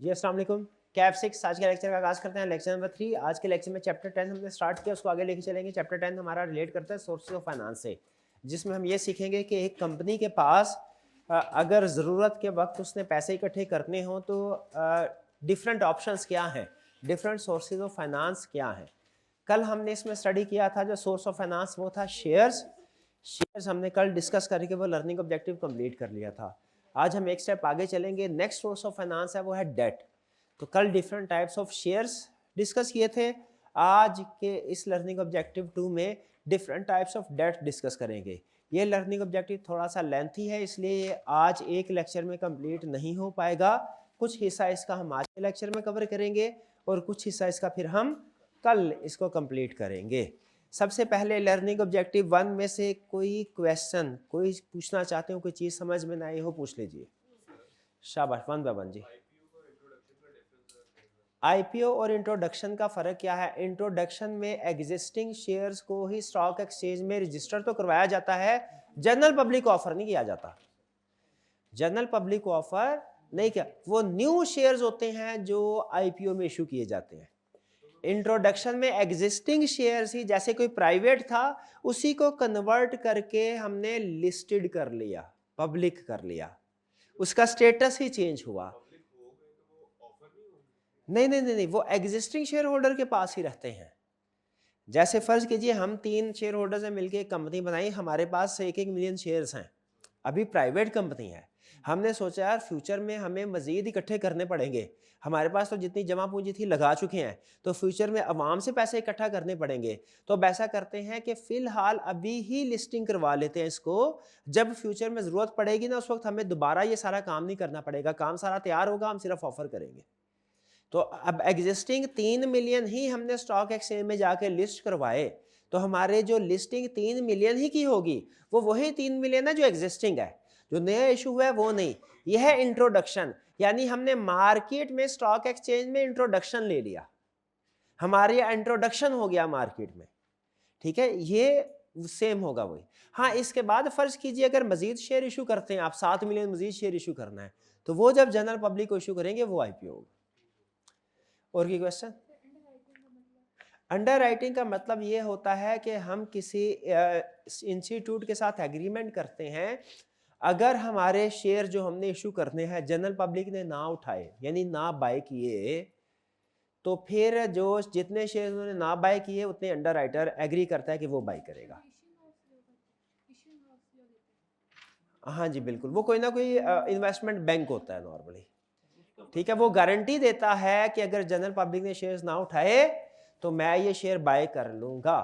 जी अस्सलाम वालेकुम। कैफ 6 आज के लेक्चर का आगाज़ करते हैं। Lecture number 3। आज के लेक्चर में चैप्टर 10 हमने स्टार्ट किया, उसको आगे लेके चलेंगे। चैप्टर 10 हमारा रिलेट करता है सोर्सेज ऑफ फाइनेंस से, जिसमें हम ये सीखेंगे कि एक कंपनी के पास अगर ज़रूरत के वक्त उसने पैसे इकट्ठे करने हों तो डिफरेंट ऑप्शंस क्या हैं, डिफरेंट सोर्सेज ऑफ फाइनेंस क्या हैं। कल हमने इसमें स्टडी किया था, जो सोर्स ऑफ फाइनेंस वो था शेयर्स हमने कल डिस्कस करके वो लर्निंग ऑब्जेक्टिव कंप्लीट कर लिया था। आज हम एक स्टेप आगे चलेंगे। नेक्स्ट सोर्स ऑफ फाइनेंस है वो है डेट। तो कल different types of shares discuss किए थे। आज के इस लर्निंग ऑब्जेक्टिव 2 में different types of debt discuss करेंगे। ये लर्निंग ऑब्जेक्टिव थोड़ा सा लेंथी है, इसलिए आज एक लेक्चर में कंप्लीट नहीं हो पाएगा। कुछ हिस्सा इसका हम आज के लेक्चर में कवर करेंगे और कुछ हिस्सा इसका फिर हम कल इसको कंप्लीट करेंगे। सबसे पहले लर्निंग ऑब्जेक्टिव 1 में से कोई क्वेश्चन कोई पूछना चाहते हो, कोई चीज़ समझ में ना आई हो, पूछ लीजिए। शाबाश, 1 बाय 1 जी। आईपीओ और इंट्रोडक्शन का फ़र्क क्या है? इंट्रोडक्शन में एग्जिस्टिंग शेयर्स को ही स्टॉक एक्सचेंज में रजिस्टर तो करवाया जाता है, जनरल पब्लिक को ऑफर नहीं किया जाता। जनरल पब्लिक को ऑफर नहीं किया, वो न्यू शेयर्स होते हैं जो आईपीओ में इशू किए जाते हैं। इंट्रोडक्शन में एग्जिस्टिंग शेयर्स ही, जैसे कोई प्राइवेट था उसी को कन्वर्ट करके हमने लिस्टेड कर लिया, पब्लिक कर लिया, उसका स्टेटस ही चेंज हुआ। नहीं, वो एग्जिस्टिंग शेयर होल्डर के पास ही रहते हैं। जैसे फर्ज कीजिए हम 3 शेयर होल्डर्स ने मिलकर एक कंपनी बनाई, हमारे पास 1-1 मिलियन शेयर्स हैं, अभी प्राइवेट कंपनी है। हमने सोचा यार फ्यूचर में हमें मजीद इकट्ठे करने पड़ेंगे, हमारे पास तो जितनी जमा पूंजी थी लगा चुके हैं, तो फ्यूचर में अवाम से पैसे इकट्ठा करने पड़ेंगे। तो अब ऐसा करते हैं कि फ़िलहाल अभी ही लिस्टिंग करवा लेते हैं इसको, जब फ्यूचर में ज़रूरत पड़ेगी ना उस वक्त हमें दोबारा ये सारा काम नहीं करना पड़ेगा, काम सारा तैयार होगा, हम सिर्फ ऑफर करेंगे। तो अब एग्जिस्टिंग 3 मिलियन ही हमने स्टॉक एक्सचेंज में जाके लिस्ट करवाए, तो हमारे जो लिस्टिंग 3 मिलियन ही की होगी वो वही 3 मिलियन है जो एग्जिस्टिंग है, जो नया इशू है वो नहीं। यह है इंट्रोडक्शन, यानी हमने मार्केट में स्टॉक एक्सचेंज में इंट्रोडक्शन ले लिया, हमारे इंट्रोडक्शन हो गया मार्केट में। ठीक है, ये सेम होगा वही। हाँ, इसके बाद फर्ज कीजिए अगर मजीद शेयर इशू करते हैं आप, 7 मिलियन मजीद शेयर इशू करना है, तो वो जब जनरल पब्लिक को इशू करेंगे वो आईपीओ होगा। और की क्वेश्चन? अंडर राइटिंग का मतलब ये होता है कि हम किसी इंस्टीट्यूट के साथ एग्रीमेंट करते हैं, अगर हमारे शेयर जो हमने इशू करने हैं जनरल पब्लिक ने ना उठाए यानी ना बाय किए, तो फिर जो जितने शेयर उन्होंने ना बाय किए उतने अंडर राइटर एग्री करता है कि वो बाय करेगा। हाँ जी बिल्कुल, वो कोई ना कोई इन्वेस्टमेंट बैंक होता है नॉर्मली। ठीक है, वो गारंटी देता है कि अगर जनरल पब्लिक ने शेयर्स ना उठाए तो मैं ये शेयर बाय कर लूंगा।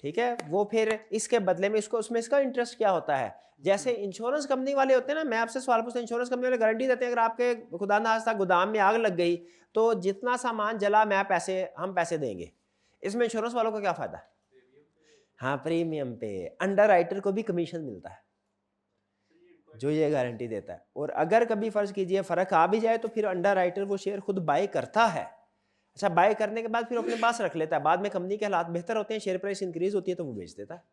ठीक है, वो फिर इसके बदले में इसको, उसमें इसका इंटरेस्ट क्या होता है, जैसे इंश्योरेंस कंपनी वाले होते हैं ना, मैं आपसे सवाल पूछता हूं, इंश्योरेंस कंपनी वाले गारंटी देते हैं अगर आपके खुदा ना खास्ता गोदाम में आग लग गई तो जितना सामान जला हम पैसे देंगे। इसमें इंश्योरेंस वालों को क्या फायदा? हाँ, प्रीमियम पे अंडर राइटर को भी कमीशन मिलता है जो ये गारंटी देता है। और अगर कभी फर्ज कीजिए फर्क आ भी जाए तो फिर अंडर राइटर वो शेयर खुद बाय करता है। अच्छा, बाय करने के बाद फिर अपने पास रख लेता है, बाद में कंपनी के हालात बेहतर होते हैं, शेयर प्राइस इंक्रीज होती है तो वो बेच देता है।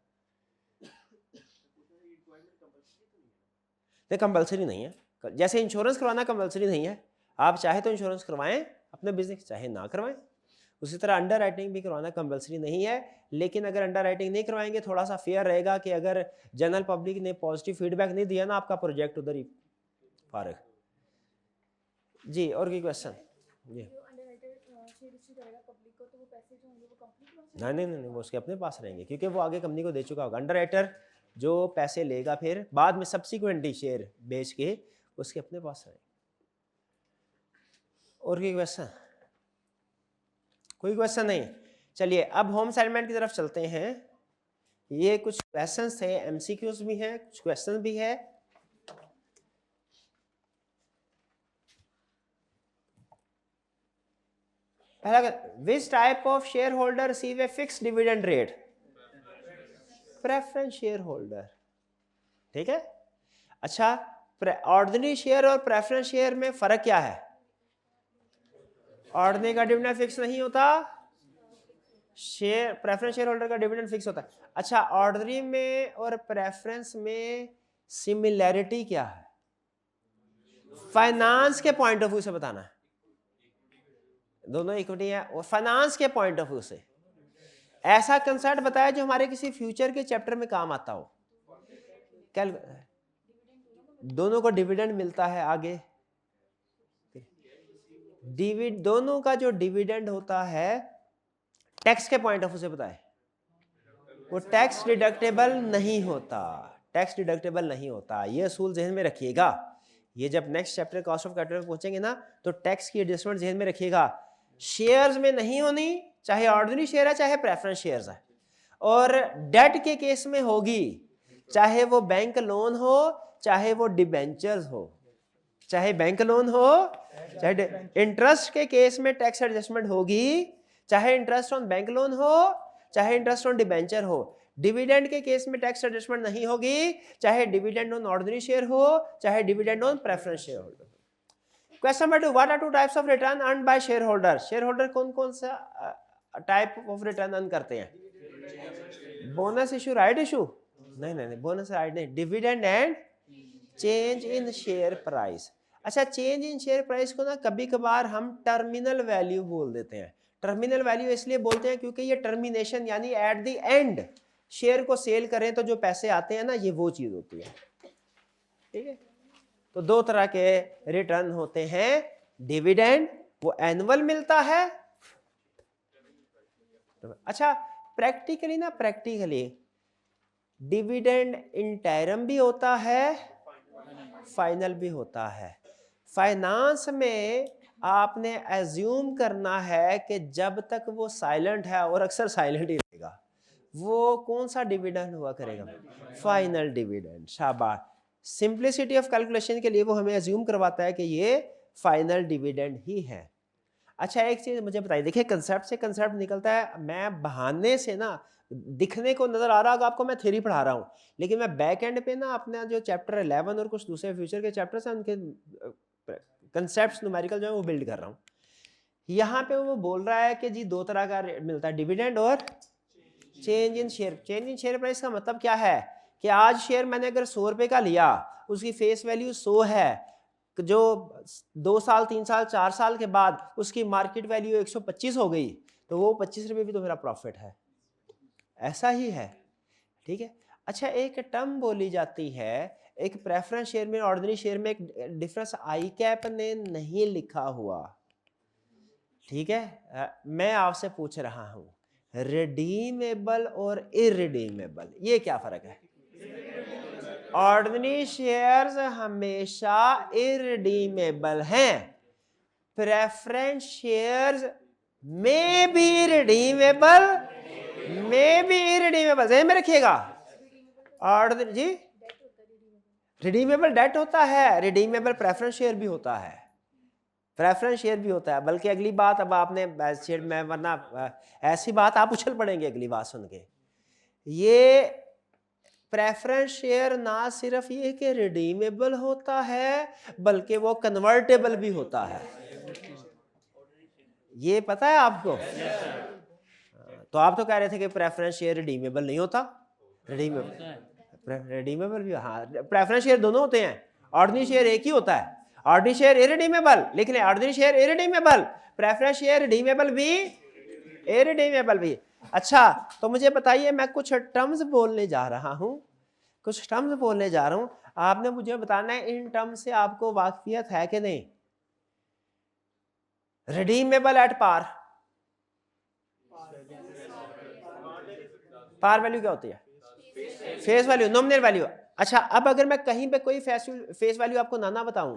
तो कंपलसरी नहीं है, जैसे इंश्योरेंस करवाना कंपलसरी नहीं है, आप चाहे तो इंश्योरेंस करवाएं अपने बिजनेस, चाहे ना करवाएं। उसी तरह अंडर राइटिंग भी करवाना कंपलसरी नहीं है, लेकिन अगर अंडर राइटिंग नहीं करवाएंगे थोड़ा सा फेयर रहेगा कि अगर जनरल पब्लिक ने पॉजिटिव फीडबैक नहीं दिया ना, आपका प्रोजेक्ट उधर ही फारग। जी, और कोई क्वेश्चन? जी, नहीं, वो उसके अपने पास रहेंगे क्योंकि वो आगे कंपनी को दे चुका होगा। अंडर राइटर जो पैसे लेगा फिर बाद में सब्सिक्वेंटली शेयर बेच के उसके अपने पास रहेंगे। और कोई क्वेश्चन? कोई क्वेश्चन नहीं? चलिए अब होम सेटलमेंट की तरफ चलते हैं। ये कुछ क्वेश्चंस थे, एमसीक्यूज भी हैं, कुछ क्वेश्चन भी है। पहला, which type of share holder receive a fix dividend rate? Preference share holder. ठीक है, अच्छा, ऑर्डिनरी शेयर और प्रेफरेंस शेयर में फर्क क्या है? ऑर्डिनरी का डिविडेंड फिक्स नहीं होता, शेयर प्रेफरेंस शेयर होल्डर का डिविडेंड फिक्स होता है। अच्छा, ऑर्डिनरी में और प्रेफरेंस में सिमिलैरिटी क्या है? फाइनेंस के पॉइंट ऑफ व्यू से बताना है। दोनों इक्विटी है। और फाइनेंस के पॉइंट ऑफ व्यू से ऐसा कंसेप्ट बताया जो हमारे किसी फ्यूचर के चैप्टर में काम आता हो। कैल दोनों को डिविडेंड मिलता है आगे, दोनों का जो डिविडेंड होता है टैक्स के पॉइंट ऑफ व्यू से बताए, वो टैक्स डिडक्टेबल नहीं होता, टैक्स डिडक्टेबल नहीं होता। ये असूल जहन में रखिएगा। ये जब next chapter cost of capital पहुंचेंगे ना, तो टैक्स की एडजस्टमेंट जहन में रखिएगा। शेयर्स में नहीं होनी, चाहे ऑर्डिनरी शेयर है चाहे प्रेफरेंस शेयर्स है। और डेट के केस में होगी, चाहे वो बैंक लोन हो चाहे वो डिबेंचर्स हो, चाहे बैंक लोन हो चाहे इंटरेस्ट के केस में टैक्स एडजस्टमेंट होगी, चाहे इंटरेस्ट ऑन बैंक लोन हो चाहे इंटरेस्ट ऑन डिबेंचर हो। डिविडेंड के केस में टैक्स एडजस्टमेंट नहीं होगी, चाहे डिविडेंड ऑन ऑर्डिनरी शेयर हो चाहे dividend on preference share holder. Question number 2, what are two types of return earned by share holder. Share holder कौन कौन सा टाइप ऑफ रिटर्न अर्न करते हैं? Bonus issue, right issue? नहीं, bonus right नहीं, dividend and change in share price. अच्छा, change in share price को ना कभी कभार हम टर्मिनल वैल्यू बोल देते हैं। टर्मिनल वैल्यू इसलिए बोलते हैं क्योंकि ये टर्मिनेशन यानी एट द एंड शेयर को सेल करें तो जो पैसे आते हैं ना, ये वो चीज होती है। ठीक है, तो दो तरह के रिटर्न होते हैं। डिविडेंड वो एनुअल मिलता है। अच्छा, प्रैक्टिकली डिविडेंड इंटरम भी होता है, फाइनल भी होता है। फाइनेंस में आपने एज्यूम करना है कि जब तक वो साइलेंट है, और अक्सर साइलेंट ही रहेगा, वो कौन सा डिविडेंड हुआ करेगा? Final dividend. शाबाश। सिंप्लिसिटी ऑफ कैलकुलेशन के लिए वो हमें एज्यूम करवाता है कि ये फाइनल डिविडेंड ही है। अच्छा, एक चीज मुझे बताइए, देखिए कंसेप्ट से कंसेप्ट निकलता है। मैं बहाने से ना दिखने को नजर आ रहा होगा आपको मैं थ्योरी पढ़ा रहा हूँ, लेकिन मैं बैक एंड पे ना अपना जो चैप्टर 11 और कुछ दूसरे फ्यूचर के चैप्टर्स हैं उनके कंसेप्ट्स न्यूमेरिकल जो है वो बिल्ड कर रहा हूँ। यहाँ पे वो बोल रहा है कि जी दो तरह का मिलता है, डिविडेंड और change in share. Change in share price का मतलब क्या है कि आज शेयर मैंने अगर 100 रुपए का लिया, उसकी फेस वैल्यू 100 है, जो 2 साल 3 साल 4 साल के बाद उसकी मार्केट वैल्यू 125 हो गई, तो वो 25 रुपये भी तो मेरा प्रॉफिट है। ऐसा ही है। ठीक है। अच्छा, एक टर्म बोली जाती है, एक प्रेफरेंस शेयर में ऑर्डिनरी शेयर में एक डिफरेंस आई कैप ने नहीं लिखा हुआ। ठीक है, मैं आपसे पूछ रहा हूं रिडीमेबल और इरिडीमेबल, ये क्या फर्क है? ऑर्डिनरी शेयर्स हमेशा इरिडीमेबल हैं, प्रेफरेंस शेयर्स में भी रिडीमेबल में भी इरिडीमेबल। ध्यान में रखिएगा, ऑर्डिनरी जी रिडीमेबल डेट होता है, रिडीमेबल प्रेफरेंस शेयर भी होता है, प्रेफरेंस शेयर भी होता है। बल्कि अगली बात अब आपने शेयर में, वरना ऐसी बात आप उछल पड़ेंगे अगली बात सुन के। ये प्रेफरेंस शेयर ना सिर्फ ये कि रिडीमेबल होता है, बल्कि वो कन्वर्टेबल भी होता है। ये पता है आपको? तो आप तो कह रहे थे कि प्रेफरेंस शेयर रिडीमेबल नहीं होता। रिडीमेबल भी, हाँ, प्रेफरेंस शेयर दोनों होते हैं। ऑर्डिनरी शेयर एक ही होता है, ऑर्डिनरी शेयर इरिडीमेबल, लिख लें ordinary share irredeemable, preference share redeemable भी इरिडीमेबल भी। अच्छा, तो मुझे बताइए, मैं कुछ टर्म्स बोलने जा रहा हूं, आपने मुझे बताना है इन टर्म्स से आपको वाकफियत है कि नहीं। Redeemable at par, par value क्या होती है? Face value, nominal value. अच्छा, अब अगर मैं कहीं पे कोई फेस वैल्यू आपको ना बताऊं,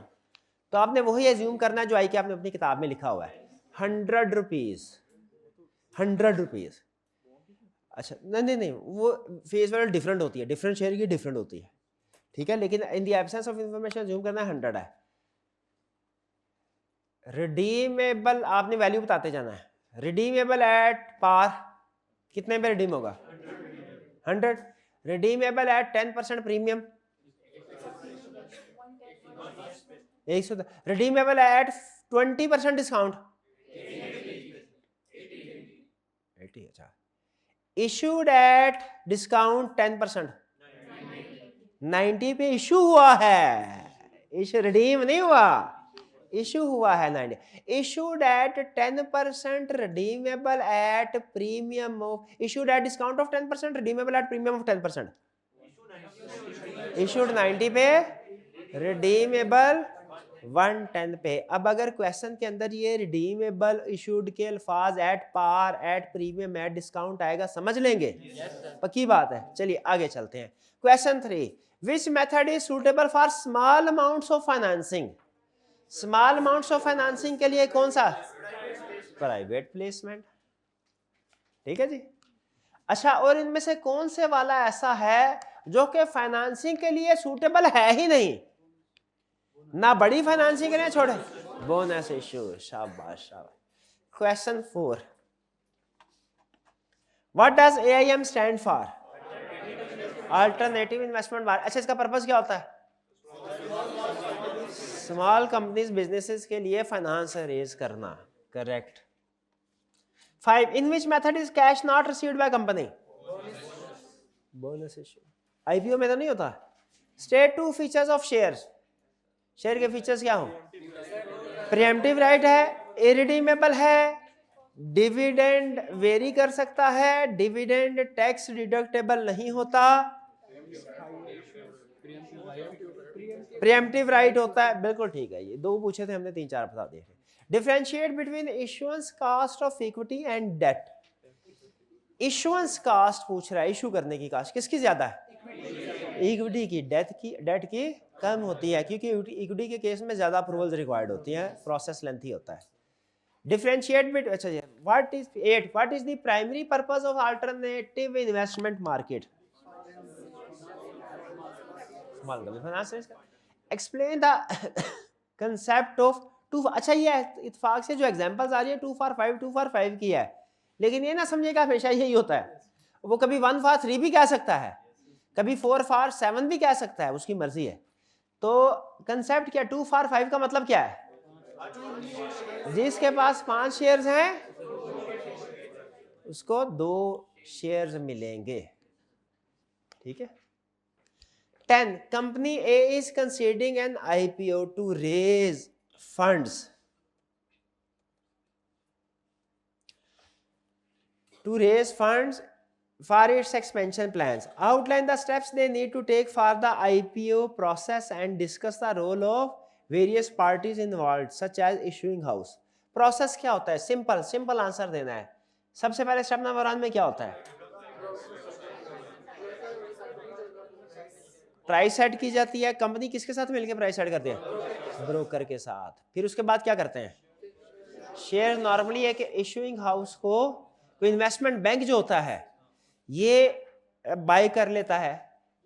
तो आपने वही एज्यूम करना है जो आई के आपने अपनी किताब में लिखा हुआ है, 100 रुपीज, 100 रुपीज। अच्छा, नहीं, वो फेस वैल्यू डिफरेंट होती है, डिफरेंट शेयर की डिफरेंट होती है। ठीक है, लेकिन in the absence of information assume करना है 100 है। रिडीमेबल आपने वैल्यू बताते जाना है। रिडीमेबल एट पार कितने में रिडीम होगा? 100। Redeemable eight 10% premium 100। Redeemable eight 20% discount 80। अच्छा, इशूड एट डिस्काउंट 10%, 90 पे इशू हुआ है, इशू रिडीम नहीं हुआ। इशू हुआ है 90, issued at 10% redeemable at premium of, issued at discount of 10% redeemable at premium of 10%, issued 90 पे redeemable 110 पे। अब अगर क्वेश्चन के अंदर ये रिडीमेबल इशूड के अल्फाज at par, at premium, at discount आएगा, समझ लेंगे? पक्की बात है। चलिए आगे चलते हैं। Question 3, which method is suitable for small amounts of financing? Small amounts of financing के लिए कौन सा? Private placement. ठीक है जी। अच्छा, और इनमें से कौन से वाला ऐसा है जो कि फाइनेंसिंग के लिए सूटेबल है ही नहीं? ना बड़ी फाइनेंसिंग के लिए छोड़े, बोनस इशू। शाबाश शाबाश। Question 4, what does AIM stand for? Alternative investment market. अच्छा, इसका पर्पस क्या होता है? स्मॉल कंपनीज, बिजनेसेस के लिए फाइनेंस रेज करना। Correct. 5, in which method is cash not received by company? Bonus issue. IPO में तो नहीं होता। State 2 features of shares. Share के फीचर्स क्या हो? प्रीएम्प्टिव राइट है, इरिडीमेबल है, डिविडेंड वेरी कर सकता है, डिविडेंड टैक्स डिडक्टेबल नहीं होता, प्रीएम्प्टिव राइट होता है। बिल्कुल ठीक है। ये 2 पूछे थे हमने, 3-4 बता दिए। Differentiate between issuance cost of equity and debt. Issuance cost पूछ रहा है, इशू करने की कॉस्ट किसकी ज्यादा है? इक्विटी की। डेट की कम होती है, क्योंकि इक्विटी के केस में ज्यादा अप्रूवल्स रिक्वायर्ड होती हैं, प्रोसेस लेंथी होता है। Differentiate bit. अच्छा जी, what is 8, what is the primary purpose of alternative investment market? Explain the concept of 2। अच्छा, ये इत्तेफाक से जो एग्जांपल्स आ रही है 2 for 5, 2 for 5 की है, लेकिन ये ना समझिएगा हमेशा यही होता है। वो कभी 1 for 3 भी कह सकता है, कभी 4 for 7 भी कह सकता है, उसकी मर्जी है। तो कंसेप्ट क्या? 2 for 5 का मतलब क्या है? जिसके पास 5 शेयर्स हैं उसको 2 शेयर्स मिलेंगे। ठीक है। 10, company A is considering an IPO to raise funds for its expansion plans. Outline the steps they need to take for the IPO process and discuss the role of various parties involved such as issuing house. Process क्या होता है? Simple answer देना है। सबसे पहले step number 1 में क्या होता है? प्राइस सेट की जाती है। कंपनी किसके साथ मिलकर प्राइस सेट करती है? ब्रोकर के साथ। फिर उसके बाद क्या करते हैं? शेयर नॉर्मली है कि इशूइंग हाउस को कोई इन्वेस्टमेंट बैंक जो होता है ये बाय कर लेता है।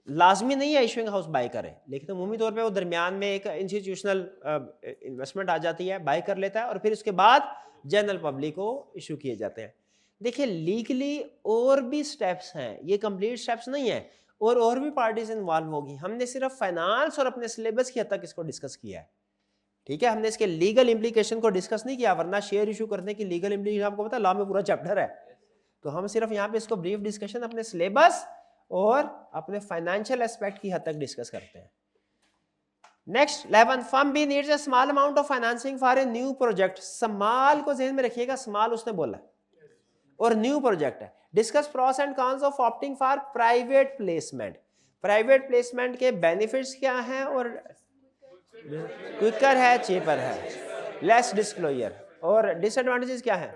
लाजमी नहीं है इशूइंग हाउस बाय करे, लेकिन अमूमी तौर पे वो दरमियान में एक इंस्टीट्यूशनल इन्वेस्टमेंट आ जाती है, बाय कर लेता है, और फिर उसके बाद जनरल पब्लिक को इशू किए जाते हैं। देखिए, लीगली और भी स्टेप्स हैं, ये कंप्लीट स्टेप्स नहीं है, और भी पार्टीज इन्वॉल्व होगी। हमने सिर्फ फाइनेंस और अपने सिलेबस की हद तक इसको डिस्कस किया है। ठीक है, हमने इसके लीगल इम्प्लीकेशन को डिस्कस नहीं किया, वरना शेयर इशू करने की लीगल इम्प्लीकेशन आपको पता है, लॉ में पूरा चैप्टर है। तो हम सिर्फ यहाँ पे इसको ब्रीफ डिस्कशन अपने सिलेबस और अपने फाइनेंशियल एस्पेक्ट की हद तक डिस्कस करते हैं। Next 11, firm B needs a small amount of financing for a new project. Small को ज़हन में रखिएगा, स्मॉल उसने बोला और न्यू प्रोजेक्ट है। Discuss pros and cons of opting for private placement. Private placement के बेनिफिट्स क्या हैं, और क्विकर है, चीपर है, लेस डिस्क्लोजर, और डिसएडवांटेजेस क्या हैं?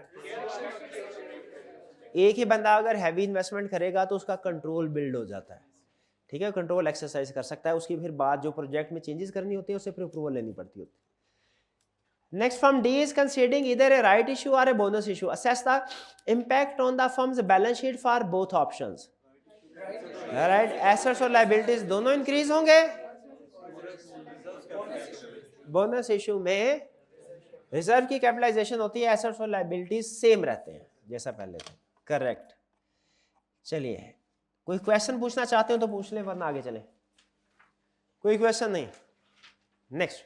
एक ही बंदा अगर हैवी इन्वेस्टमेंट करेगा तो उसका कंट्रोल बिल्ड हो जाता है। ठीक है, कंट्रोल एक्सरसाइज कर सकता है, उसकी फिर बाद जो प्रोजेक्ट में चेंजेस करनी होती है उससे फिर अप्रूवल लेनी पड़ती होती है। Next, firm D is considering either a right issue और a bonus issue. Assess the impact on the firm's balance sheet for both options. Right, assets और लायबिलिटीज दोनों इंक्रीज होंगे। बोनस इशू में रिजर्व की कैपिटलाइजेशन होती है, assets और liabilities same रहते हैं जैसा पहले थे। करेक्ट। चलिए, कोई क्वेश्चन पूछना चाहते हो तो पूछ लें, वरना आगे चलें। कोई क्वेश्चन नहीं। नेक्स्ट,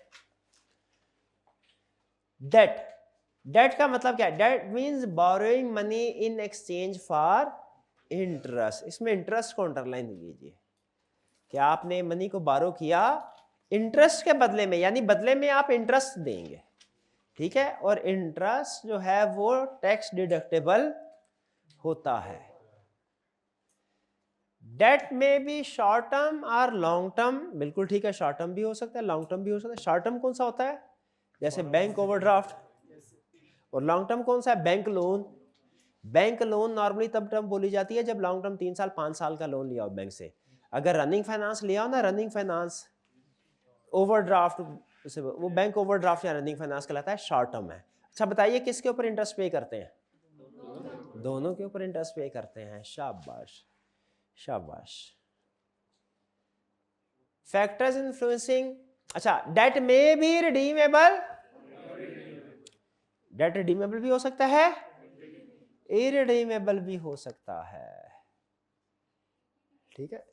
डेट का मतलब क्या है? Debt means borrowing money in exchange for interest. इसमें इंटरेस्ट को अंडरलाइन कीजिए कि आपने मनी को बारो किया इंटरेस्ट के बदले में, यानी बदले में आप इंटरेस्ट देंगे। ठीक है, और इंटरेस्ट जो है वो टैक्स डिडक्टेबल होता है। डेट में भी शॉर्ट टर्म और लॉन्ग टर्म, बिल्कुल ठीक है, शॉर्ट टर्म भी हो सकता है, लॉन्ग टर्म भी हो सकता है। शॉर्ट टर्म कौन सा होता है? जैसे बैंक ओवरड्राफ्ट। और लॉन्ग टर्म कौन सा है? Bank loan. Bank loan normally तब टर्म बोली जाती है जब लॉन्ग टर्म 3 साल 5 साल का लोन लिया हो बैंक से। अगर रनिंग फाइनेंस लिया हो ना, रनिंग फाइनेंस ओवरड्राफ्ट, वो बैंक ओवरड्राफ्ट या रनिंग फाइनेंस कहलाता है, शॉर्ट टर्म है। अच्छा बताइए किसके ऊपर इंटरेस्ट पे करते हैं? दोनों के ऊपर इंटरेस्ट पे करते हैं। शाबाश शाबाश। फैक्टर्स इन्फ्लुएंसिंग, अच्छा डेट में भी रिडीमेबल, डेट रिडीमेबल भी हो सकता है, इरिडीमेबल भी हो सकता है। ठीक है,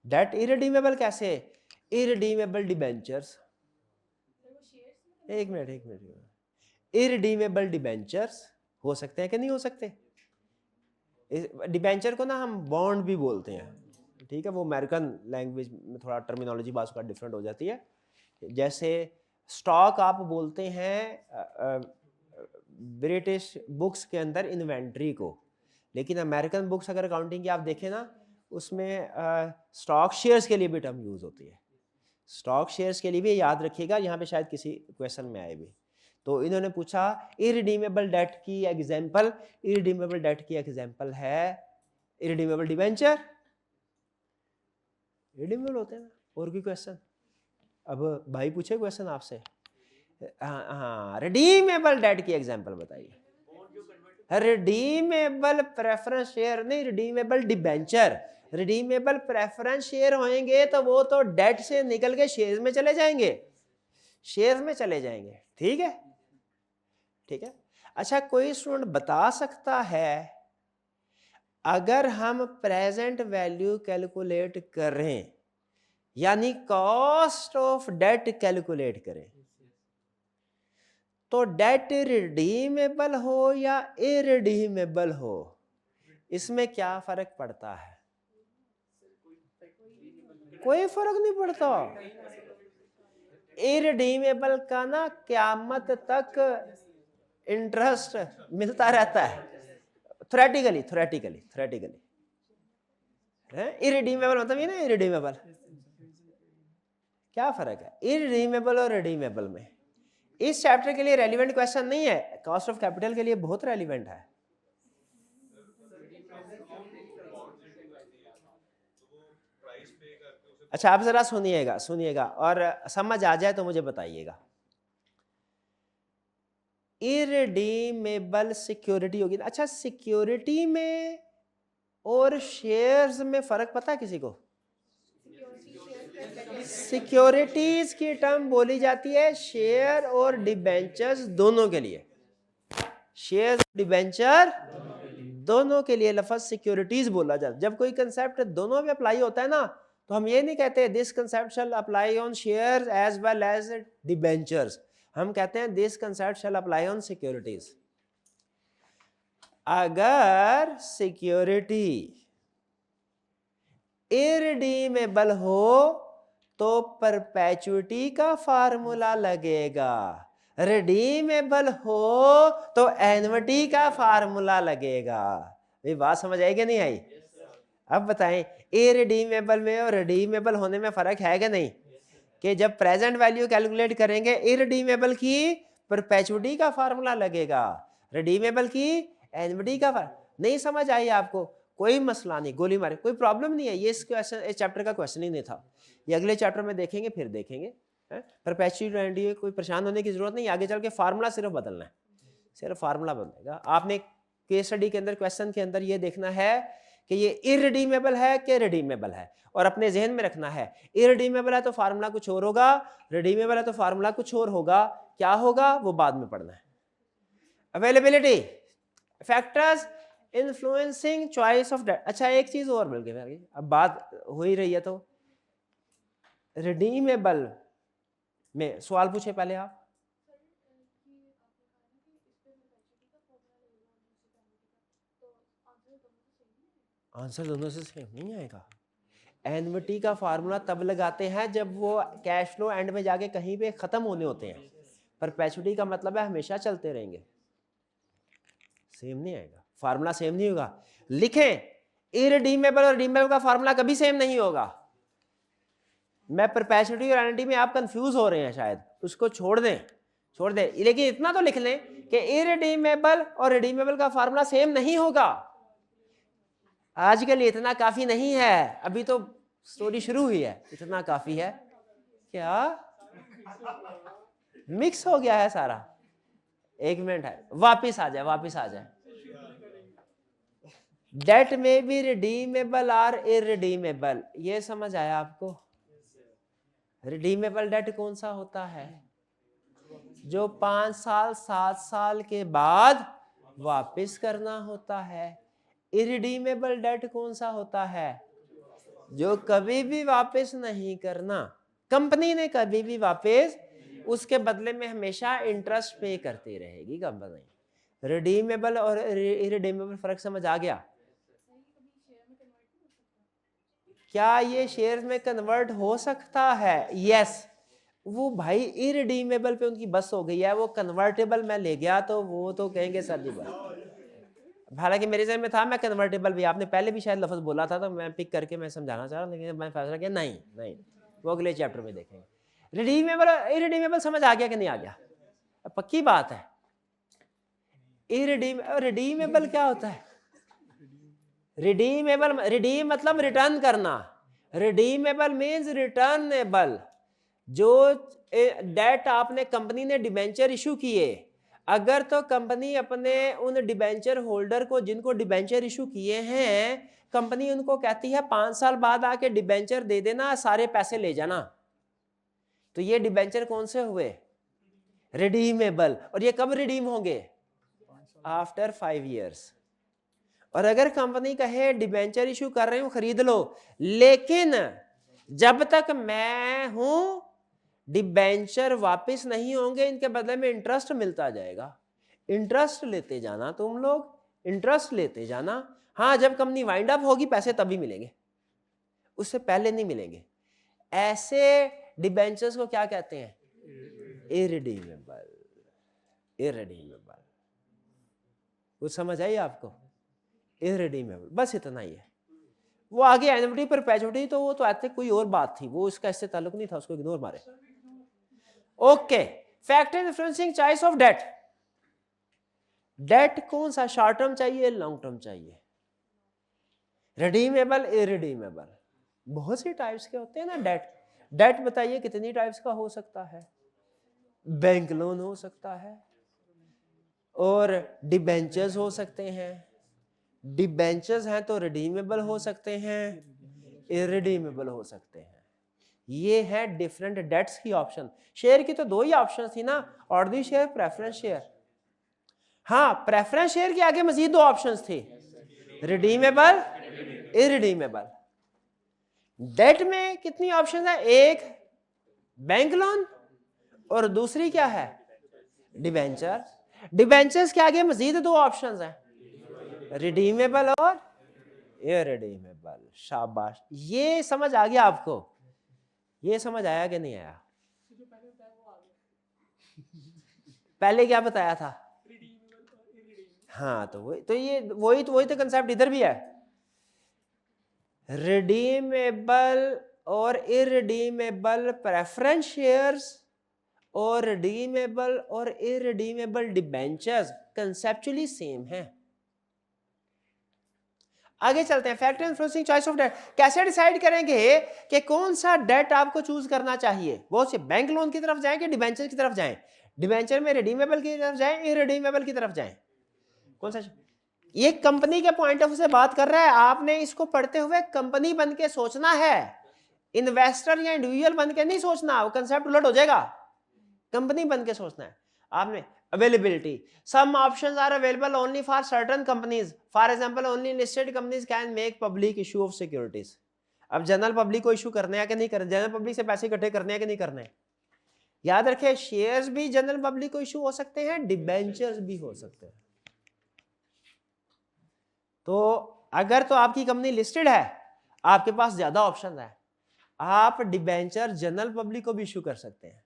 डेट इरिडीमेबल कैसे? इरिडीमेबल डिबेंचर्स, एक मिनट, इरिडीमेबल डिबेंचर्स हो सकते हैं कि नहीं हो सकते? डिबेंचर को ना हम बॉन्ड भी बोलते हैं, ठीक है, वो अमेरिकन लैंग्वेज में थोड़ा टर्मिनोलॉजी बात का डिफरेंट हो जाती है। जैसे स्टॉक आप बोलते हैं ब्रिटिश बुक्स के अंदर इन्वेंट्री को, लेकिन अमेरिकन बुक्स अगर अकाउंटिंग की आप देखें ना, उसमें स्टॉक शेयर्स के लिए भी टर्म यूज होती है। स्टॉक शेयर्स के लिए भी याद रखिएगा, यहाँ पे शायद किसी क्वेश्चन में आए भी। तो इन्होंने पूछा इरिडीमेबल डेट की एग्जांपल, इरिडीमेबल डेट की एग्जांपल है इरिडीमेबल डिबेंचर, रिडीमेबल होते हैं ना। और कोई क्वेश्चन? अब भाई पूछे क्वेश्चन आपसे, हाँ रिडीमेबल डेट की एग्जांपल बताइए। रिडीमेबल प्रेफरेंस शेयर नहीं, redeemable debenture. Redeemable preference share होंगे तो वो तो डेट से निकल के शेयर में चले जाएंगे, शेयर में चले जाएंगे। ठीक है, ठीक है। अच्छा कोई स्टूडेंट बता सकता है अगर हम प्रेजेंट वैल्यू कैलकुलेट करें, यानी कॉस्ट ऑफ डेट कैलकुलेट करें, तो डेट रिडीमेबल हो या इरिडीमेबल हो, इसमें क्या फर्क पड़ता है? कोई फर्क नहीं पड़ता। इरिडीमेबल का ना क़यामत तक इंटरेस्ट मिलता रहता है, थ्योरेटिकली इरिडीमेबल मतलब ये ना, इरिडीमेबल क्या फर्क है इरिडीमेबल और रिडीमेबल में? इस चैप्टर के लिए रेलिवेंट क्वेश्चन नहीं है, कॉस्ट ऑफ कैपिटल के लिए बहुत रेलिवेंट है। अच्छा आप जरा सुनिएगा और समझ आ जाए तो मुझे बताइएगा। इरिडीमेबल सिक्योरिटी होगी। अच्छा सिक्योरिटी में और शेयर्स में फर्क पता है किसी को? सिक्योरिटीज की टर्म बोली जाती है शेयर और डिबेंचर्स दोनों के लिए, शेयर डिबेंचर दोनों के लिए लफ्ज सिक्योरिटीज बोला जाता है। जब कोई कंसेप्ट दोनों में अप्लाई होता है ना, तो हम ये नहीं कहते this concept shall apply on shares as well as debentures, हम कहते हैं this concept shall apply on securities. अगर सिक्योरिटी इरिडीमेबल हो तो परपेचुइटी का फार्मूला लगेगा, रिडीमेबल हो तो एन्युटी का फार्मूला लगेगा। ये बात समझ आई कि नहीं आई? अब बताएं इरिडीमेबल में और रिडीमेबल होने में फर्क है कि नहीं? कि जब प्रेजेंट वैल्यू कैलकुलेट करेंगे इरिडीमेबल की परपेचुइटी का फार्मूला लगेगा, रिडीमेबल की एन्युटी का नहीं समझ आई आपको? कोई मसला नहीं, गोली मारे, कोई प्रॉब्लम नहीं है। ये इस क्वेश्चन, इस चैप्टर का क्वेश्चन ही नहीं था, ये अगले चैप्टर में देखेंगे, फिर देखेंगे। परपेचुइटी कोई परेशान होने की जरूरत नहीं, आगे चल के फार्मूला सिर्फ बदलना है, सिर्फ फार्मूला बदलेगा। आपने केस स्टडी के अंदर क्वेश्चन के अंदर ये देखना है कि ये इरिडीमेबल है कि रिडीमेबल है, और अपने जहन में रखना है इरिडीमेबल है तो फार्मूला कुछ और होगा, रिडीमेबल है तो फार्मूला कुछ और होगा। क्या होगा वो बाद में पढ़ना है। Availability, factors influencing choice of debt. अच्छा एक चीज और मिल गई, अब बात हो ही रही है तो रिडीमेबल में सवाल पूछे पहले आप। आंसर दोनों से सेम नहीं आएगा। एन्युटी का फार्मूला तब लगाते हैं जब वो कैश फ्लो एंड में जाके कहीं पे खत्म होने होते हैं, परपेचुटी का मतलब है हमेशा चलते रहेंगे, सेम नहीं आएगा, फार्मूला सेम नहीं होगा। लिखें, इरिडीमेबल और रिडीमेबल का फार्मूला कभी सेम नहीं होगा। मैं परपेचुटी और एन्युटी में आप कंफ्यूज हो रहे हैं शायद, उसको छोड़ दें, छोड़ दें, लेकिन इतना तो लिख लें कि इरिडीमेबल और रिडीमेबल का फार्मूला सेम नहीं होगा। आज के लिए इतना काफी नहीं है, अभी तो स्टोरी शुरू हुई है, इतना काफी है। क्या मिक्स हो गया है सारा? एक मिनट है, वापिस आ जाए, वापिस आ जाए। डेट में बी रिडीमेबल और इरिडीमेबल, ये समझ आया आपको? रिडीमेबल डेट कौन सा होता है? जो 5 साल 7 साल के बाद वापस करना होता है। इरिडीमेबल डेट कौन सा होता है? जो कभी भी वापस नहीं करना, कंपनी ने कभी भी वापस, उसके बदले में हमेशा इंटरेस्ट पे करती रहेगी कंपनी। रिडीमेबल और इरिडीमेबल फर्क समझ आ गया? क्या ये शेयर में कन्वर्ट हो सकता है? यस। वो भाई इरिडीमेबल पे उनकी बस हो गई है, वो कन्वर्टेबल में ले गया तो वो तो कहेंगे सर जी बस। हालांकि मेरे जहन में था मैं कन्वर्टेबल भी, आपने पहले भी शायद लफ्ज बोला था तो मैं पिक करके मैं समझाना चाह रहा, लेकिन मैंने फैसला किया नहीं नहीं, वो अगले चैप्टर में देखेंगे। रिडीमेबल इरिडीमेबल समझ आ गया कि नहीं आ गया? पक्की बात है। रिडीमेबल क्या होता है? रिडीमेबल, रिडीम मतलब रिटर्न करना, रिडीमेबल मींस रिटर्नेबल। जो डेट आपने, कंपनी ने डिबेंचर इशू किए, अगर तो कंपनी अपने उन डिबेंचर होल्डर को, जिनको डिबेंचर इशू किए हैं, कंपनी उनको कहती है 5 साल बाद आके डिबेंचर दे देना, सारे पैसे ले जाना, तो ये डिबेंचर कौन से हुए? रिडीमेबल। और ये कब रिडीम होंगे? After 5 years. और अगर कंपनी कहे डिबेंचर इशू कर रहे हो खरीद लो, लेकिन जब तक मैं हूं डिबेंचर वापस नहीं होंगे, इनके बदले में इंटरेस्ट मिलता जाएगा, इंटरेस्ट लेते जाना तुम लोग, इंटरेस्ट लेते जाना। हाँ, जब कंपनी वाइंड अप होगी पैसे तभी मिलेंगे, उससे पहले नहीं मिलेंगे। ऐसे डिबेंचर्स को क्या कहते हैं? इरिडीमेबल। इरिडीमेबल, कुछ समझ आई आपको? इरिडीमेबल, बस इतना ही है। वो आगे एन्युटी परपेचुटी तो वो तो ऐसे कोई और बात थी, वो इसका इससे ताल्लुक नहीं था, उसको इग्नोर मारे। Okay, factor influencing choice of debt. Debt कौन सा, शॉर्ट टर्म चाहिए, लॉन्ग टर्म चाहिए? रिडीमेबल, इरिडीमेबल, बहुत सी टाइप्स के होते हैं ना डेट। डेट बताइए कितनी टाइप्स का हो सकता है? बैंक लोन हो सकता है, और डिबेंचर्स हो सकते हैं। डिबेंचर्स हैं तो रिडीमेबल हो सकते हैं, इरिडीमेबल हो सकते हैं। ये है डिफरेंट डेट्स की ऑप्शन। शेयर की तो 2 ही ऑप्शन थी ना, ऑर्डिनरी शेयर, प्रेफरेंस शेयर। हाँ, प्रेफरेंस शेयर के आगे मजीद 2 ऑप्शंस थे, रिडीमेबल, इरिडीमेबल। डेट में कितनी ऑप्शन है? एक बैंक लोन और दूसरी क्या है? डिबेंचर। डिबेंचर्स के आगे मजीद 2 ऑप्शंस हैं, रिडीमेबल और इरिडीमेबल। शाबाश, ये समझ आ गया आपको? ये समझ आया कि नहीं आया? पहले क्या बताया था? हाँ, तो वही तो कंसेप्ट इधर भी है। रिडीमेबल और इरिडीमेबल प्रेफरेंस शेयर्स और रिडीमेबल और इरिडीमेबल डिबेंचर्स कंसेप्चुअली सेम है। आगे चलते हैं, factor influencing choice of debt. कैसे डिसाइड करेंगे कि कौन सा डेट आपको चूज करना चाहिए? बहुत से बैंक लोन की तरफ जाएं कि डिबेंचर की तरफ जाएं? डिबेंचर में रिडीमेबल की तरफ जाएं, इरिडीमेबल की तरफ जाएं? कौन सा? ये कंपनी के पॉइंट ऑफ व्यू से बात कर रहा है, आपने इसको पढ़ते हुए कंपनी बन के सोचना है, इन्वेस्टर या इंडिविजुअल बन के नहीं सोचना, वो कंसेप्ट उलट हो जाएगा। कंपनी बन के सोचना है आपने। Availability, some options are available only for certain companies, for example only listed companies can make public issue of securities। अब जनरल पब्लिक को इशू करने हैं कि नहीं करने, जनरल पब्लिक से पैसे इकट्ठे करने हैं कि नहीं करने? याद रखें, शेयर्स भी जनरल पब्लिक को इशू हो सकते हैं, डिबेंचर्स भी हो सकते हैं। तो अगर तो आपकी कंपनी लिस्टेड है, आपके पास ज्यादा ऑप्शन है, आप डिबेंचर जनरल पब्लिक को भी इशू कर सकते हैं।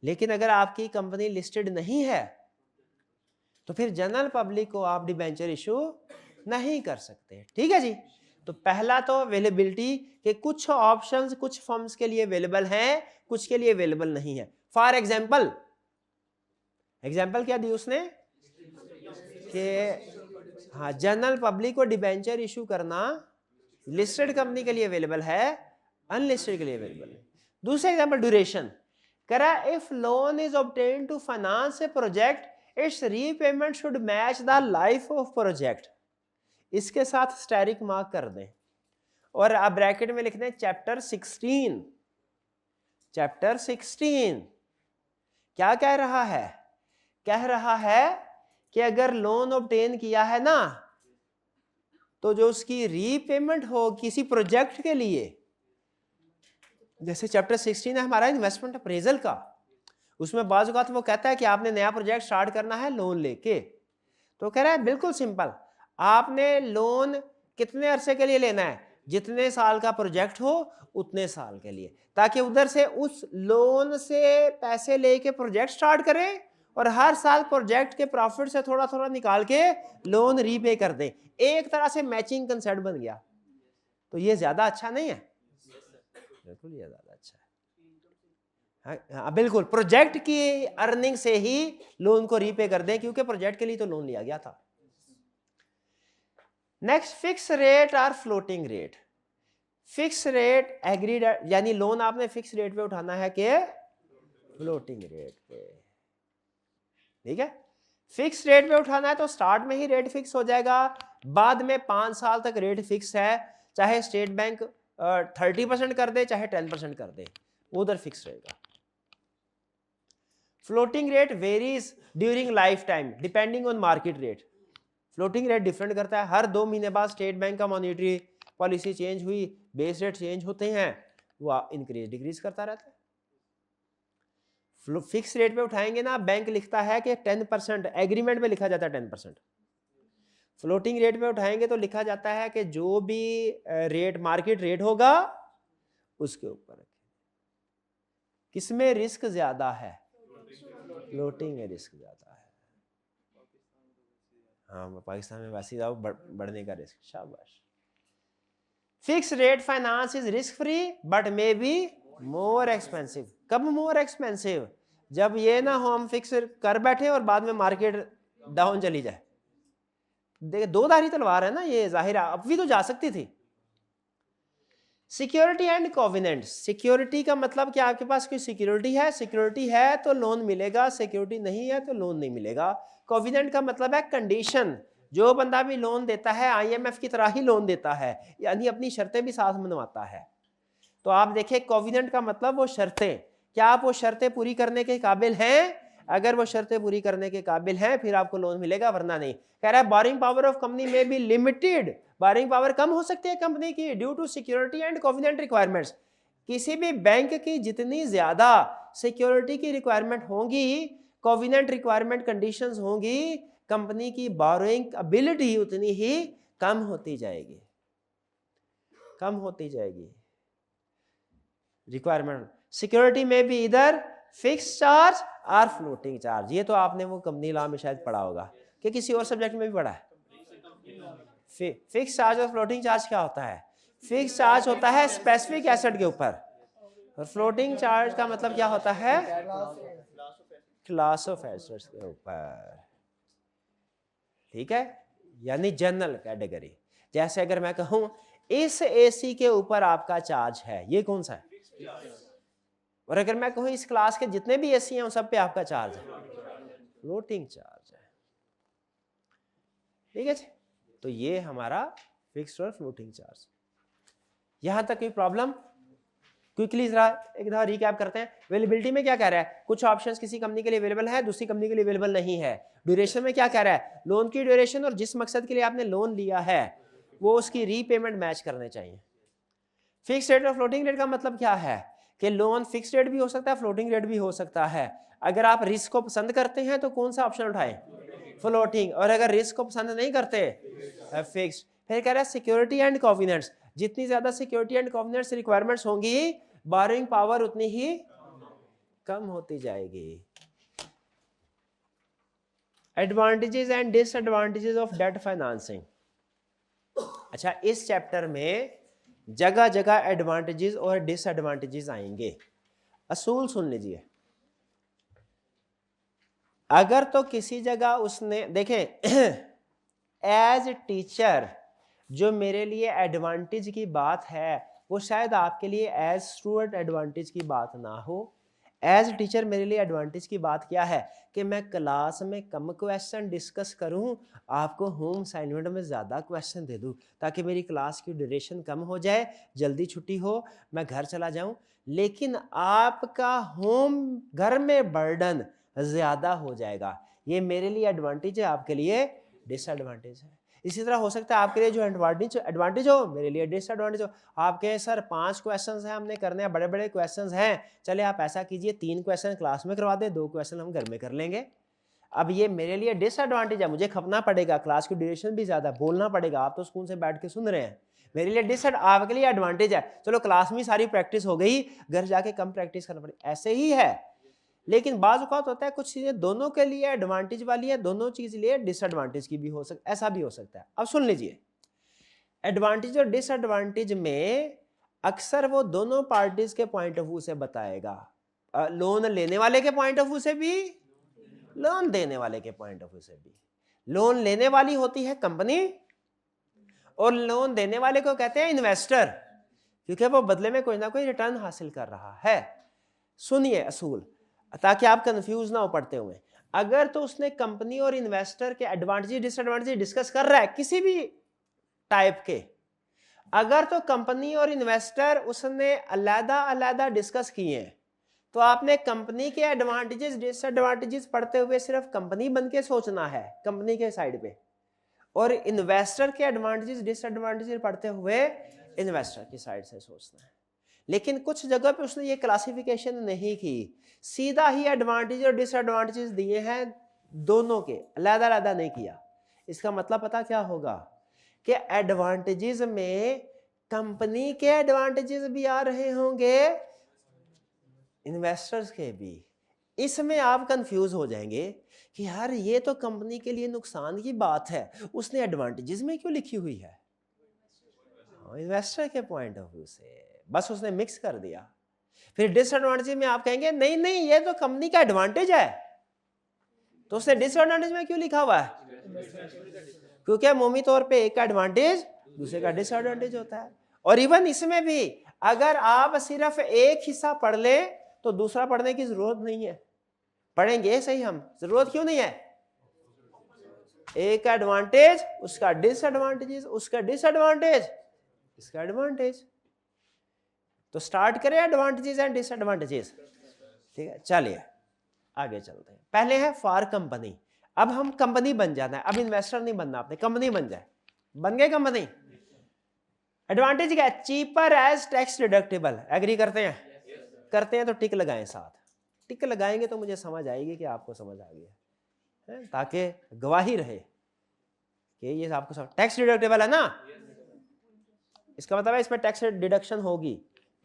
लेकिन अगर आपकी कंपनी लिस्टेड नहीं है तो फिर जनरल पब्लिक को आप डिबेंचर इशू नहीं कर सकते। ठीक है जी। तो पहला तो अवेलेबिलिटी के कुछ ऑप्शंस कुछ फर्म्स के लिए अवेलेबल हैं, कुछ के लिए अवेलेबल नहीं है। फॉर एग्जांपल क्या दी उसने कि हाँ जनरल पब्लिक को डिबेंचर इशू करना लिस्टेड कंपनी के लिए अवेलेबल है, अनलिस्टेड के लिए अवेलेबल है। दूसरा एग्जांपल ड्यूरेशन करा, if loan is obtained to finance a project its repayment should match the life of project. इसके साथ स्टेरिक मार्क कर दें और आप ब्रैकेट में लिख दें चैप्टर 16। चैप्टर 16 क्या कह रहा है? कह रहा है कि अगर लोन ऑब्टेन किया है ना तो जो उसकी रीपेमेंट हो किसी प्रोजेक्ट के लिए, जैसे चैप्टर 16 है हमारा इन्वेस्टमेंट अप्रेजल का, उसमें बाज़ औक़ात वो कहता है कि आपने नया प्रोजेक्ट स्टार्ट करना है लोन लेके, तो कह रहा है बिल्कुल सिंपल, आपने लोन कितने अरसे के लिए लेना है? जितने साल का प्रोजेक्ट हो उतने साल के लिए, ताकि उधर से उस लोन से पैसे लेके प्रोजेक्ट स्टार्ट करें और हर साल प्रोजेक्ट के प्रॉफिट से थोड़ा थोड़ा निकाल के लोन रीपे कर दें। एक तरह से मैचिंग कंसेप्ट बन गया। तो ये ज्यादा अच्छा नहीं है? बिल्कुल ये ज्यादा अच्छा है। हाँ बिल्कुल, प्रोजेक्ट की अर्निंग से ही लोन को रीपे कर दें, क्योंकि प्रोजेक्ट के लिए तो लोन लिया गया था। नेक्स्ट, फिक्स रेट और floating rate. Fix rate agreed, यानी लोन आपने फिक्स रेट पे उठाना है कि फ्लोटिंग रेट पे। ठीक है, फिक्स रेट पे उठाना है तो स्टार्ट में ही रेट फिक्स हो जाएगा, बाद में 5 साल तक रेट फिक्स है, चाहे स्टेट बैंक 30% कर दे चाहे 10% कर दे, उधर फिक्स रहेगा। Floating rate varies during life time depending on market rate. Floating rate different करता है, हर 2 महीने बाद स्टेट बैंक का मॉनिटरी पॉलिसी चेंज हुई, बेस रेट चेंज होते हैं, वो इंक्रीज डिक्रीज करता रहता है। फिक्स रेट पे उठाएंगे ना, बैंक लिखता है कि 10%, एग्रीमेंट में लिखा जाता है 10%। फ्लोटिंग रेट पे उठाएंगे तो लिखा जाता है कि जो भी रेट मार्केट रेट होगा उसके ऊपर। किसमें रिस्क ज्यादा है? फ्लोटिंग में रिस्क ज्यादा है। हाँ, पाकिस्तान में वैसे जाओ बढ़ने का रिस्क। शाबाश। Fix rate finance is risk free but may be more expensive. कब मोर एक्सपेंसिव? जब ये ना हो हम फिक्स कर बैठे और बाद में मार्केट डाउन चली जाए। देखिए, दो धारी तलवार है ना ये, जाहिर है अब भी तो जा सकती थी। Security and covenant. सिक्योरिटी का मतलब कि आपके पास कोई सिक्योरिटी है, सिक्योरिटी है तो लोन मिलेगा, सिक्योरिटी नहीं है तो लोन नहीं मिलेगा। कोविनेंट का मतलब है कंडीशन, जो बंदा भी लोन देता है IMF की तरह ही लोन देता है, यानी अपनी शर्तें भी साथ मनवाता है। तो आप देखिए, कोविनेंट का मतलब वो शर्तें, क्या आप वो शर्तें पूरी करने के काबिल हैं? अगर वो शर्तें पूरी करने के काबिल हैं फिर आपको लोन मिलेगा, वरना नहीं। कह रहा है बोरिंग पावर ऑफ कंपनी में बी लिमिटेड, बोरिंग पावर कम हो सकती है कंपनी की due to security and covenant requirements. किसी भी बैंक की जितनी ज्यादा सिक्योरिटी की रिक्वायरमेंट होंगी, कोविनेंट रिक्वायरमेंट कंडीशंस होंगी, कंपनी की बोरोइंग एबिलिटी उतनी ही कम होती जाएगी, कम होती जाएगी रिक्वायरमेंट। सिक्योरिटी में भी इधर फिक्स चार्ज और फ्लोटिंग चार्ज। ये तो आपने वो कंपनी लॉ में शायद पढ़ा होगा, कि किसी और सब्जेक्ट में भी पढ़ा है। फिक्स चार्ज और फ्लोटिंग चार्ज क्या होता है? फिक्स चार्ज होता है स्पेसिफिक एसेट के ऊपर, और फ्लोटिंग चार्ज का मतलब क्या होता है? क्लास ऑफ एसेट्स के ऊपर। ठीक है, यानी जनरल कैटेगरी। जैसे अगर मैं कहूं इस AC के ऊपर आपका चार्ज है, ये कौन सा है? और अगर मैं कहूं इस क्लास के जितने भी AC हैं उन सब पे आपका चार्ज है, फ्लोटिंग चार्ज है। ठीक है जी, तो ये हमारा फिक्स्ड और फ्लोटिंग चार्ज। यहां तक कोई प्रॉब्लम? क्विकली जरा एक दफा रिकैप करते हैं। अवेलेबिलिटी में क्या कह रहा है? कुछ ऑप्शंस किसी कंपनी के लिए अवेलेबल है, दूसरी कंपनी के लिए अवेलेबल नहीं है। ड्यूरेशन में क्या कह रहा है? लोन की ड्यूरेशन और जिस मकसद के लिए आपने लोन लिया है वो उसकी रीपेमेंट मैच करने चाहिए। फिक्स रेट और फ्लोटिंग रेट का मतलब क्या है? कि लोन फिक्स रेट भी हो सकता है, फ्लोटिंग रेट भी हो सकता है। अगर आप रिस्क को पसंद करते हैं तो कौन सा ऑप्शन उठाएं? फ्लोटिंग। और अगर रिस्क को पसंद नहीं करते, फिक्स। फिर कह रहा है सिक्योरिटी एंड कोविनेंट्स। जितनी ज्यादा सिक्योरिटी एंड कोविनेंट्स रिक्वायरमेंट्स होंगी, बोरोइंग पावर उतनी ही कम होती जाएगी। Advantages and disadvantages of debt financing. अच्छा, इस चैप्टर में जगह जगह एडवांटेजेस और डिसएडवांटेजेस आएंगे। असूल सुन लीजिए। अगर तो किसी जगह उसने देखें एज टीचर जो मेरे लिए एडवांटेज की बात है वो शायद आपके लिए एज स्टूडेंट एडवांटेज की बात ना हो। एज टीचर मेरे लिए एडवांटेज की बात क्या है कि मैं क्लास में कम क्वेश्चन डिस्कस करूं, आपको होम असाइनमेंट में ज़्यादा क्वेश्चन दे दूं ताकि मेरी क्लास की ड्यूरेशन कम हो जाए, जल्दी छुट्टी हो, मैं घर चला जाऊं। लेकिन आपका होम घर में बर्डन ज़्यादा हो जाएगा। ये मेरे लिए एडवांटेज है, आपके लिए डिसएडवांटेज है। इसी तरह हो सकता है आपके लिए जो एडवांटेज हो मेरे लिए डिसएडवांटेज हो। आपके सर 5 क्वेश्चंस हैं हमने करने हैं, बड़े बड़े क्वेश्चंस हैं, चले आप ऐसा कीजिए 3 क्वेश्चन क्लास में करवा दें, 2 क्वेश्चन हम घर में कर लेंगे। अब ये मेरे लिए डिसएडवांटेज है, मुझे खपना पड़ेगा, क्लास की ड्यूरेशन भी ज्यादा, बोलना पड़ेगा, आप तो स्कूल से बैठ के सुन रहे हैं। मेरे लिए आपके लिए एडवांटेज है, चलो क्लास में सारी प्रैक्टिस हो गई, घर जाके कम प्रैक्टिस करना पड़ेगा, ऐसे ही है। लेकिन बाज़ औक़ात होता है कुछ चीज़ें दोनों के लिए एडवांटेज वाली है, दोनों चीज़ लिए डिसएडवांटेज की भी हो सकता, ऐसा भी हो सकता है। अब सुन लीजिए, एडवांटेज और डिसएडवांटेज में अक्सर वो दोनों पार्टीज के पॉइंट ऑफ व्यू से बताएगा। लोन लेने वाले के पॉइंट ऑफ व्यू से भी, लोन देने वाले के पॉइंट ऑफ व्यू से भी। लोन लेने वाली होती है कंपनी और लोन देने वाले को कहते हैं इन्वेस्टर, क्योंकि वो बदले में कोई ना कोई रिटर्न हासिल कर रहा है। सुनिए असूल, ताकि आप कंफ्यूज ना हो पढ़ते हुए। अगर तो उसने कंपनी और इन्वेस्टर के एडवांटेज डिसएडवांटेज डिस्कस कर रहा है किसी भी टाइप के, अगर तो कंपनी और इन्वेस्टर उसने अलग-अलग डिस्कस किए हैं तो आपने कंपनी के एडवांटेजेस डिसएडवांटेजेस पढ़ते हुए सिर्फ कंपनी बन के सोचना है कंपनी के साइड पे, और इन्वेस्टर के एडवांटेजेस डिसएडवांटेजेस पढ़ते हुए इन्वेस्टर की साइड से सोचना है। लेकिन कुछ जगह पे उसने ये क्लासिफिकेशन नहीं की, सीधा ही एडवांटेज और डिसएडवांटेजेस दिए हैं, दोनों के अलग-अलग नहीं किया। इसका मतलब पता क्या होगा कि एडवांटेजेस में कंपनी के एडवांटेजेस भी आ रहे होंगे, इन्वेस्टर्स के भी। इसमें आप कंफ्यूज हो जाएंगे कि यार ये तो कंपनी के लिए नुकसान की बात है, उसने एडवांटेजेस में क्यों लिखी हुई है? इन्वेस्टर के पॉइंट ऑफ व्यू से बस उसने मिक्स कर दिया। फिर डिसएडवांटेज में आप कहेंगे नहीं नहीं ये तो कंपनी का एडवांटेज है, तो उसने डिसएडवांटेज में क्यों लिखा हुआ है? क्योंकि अमूमी तौर पे एक का एडवांटेज दूसरे का डिसएडवांटेज होता है। और इवन इसमें भी अगर आप सिर्फ एक हिस्सा पढ़ ले तो दूसरा पढ़ने की जरूरत नहीं है। पढ़ेंगे सही हम, जरूरत क्यों नहीं है? एक का एडवांटेज उसका डिसएडवांटेज, उसका डिसएडवांटेज इसका एडवांटेज। तो स्टार्ट करें एडवांटेजेस एंड डिसएडवांटेजेस। ठीक है, चलिए आगे चलते हैं। पहले है फॉर कंपनी। अब हम कंपनी बन जाना है, अब इन्वेस्टर नहीं बनना, आपने कंपनी बन जाए, बन गए कंपनी। एडवांटेज क्या है? Cheaper as tax deductible. Agree करते हैं? करते हैं तो टिक लगाएं, साथ टिक लगाएंगे तो मुझे समझ आएगी कि आपको समझ आ गया है, ताकि गवाही रहे कि ये आपको समझ। टैक्स डिडक्टेबल है ना, इसका मतलब है इसमें टैक्स डिडक्शन होगी,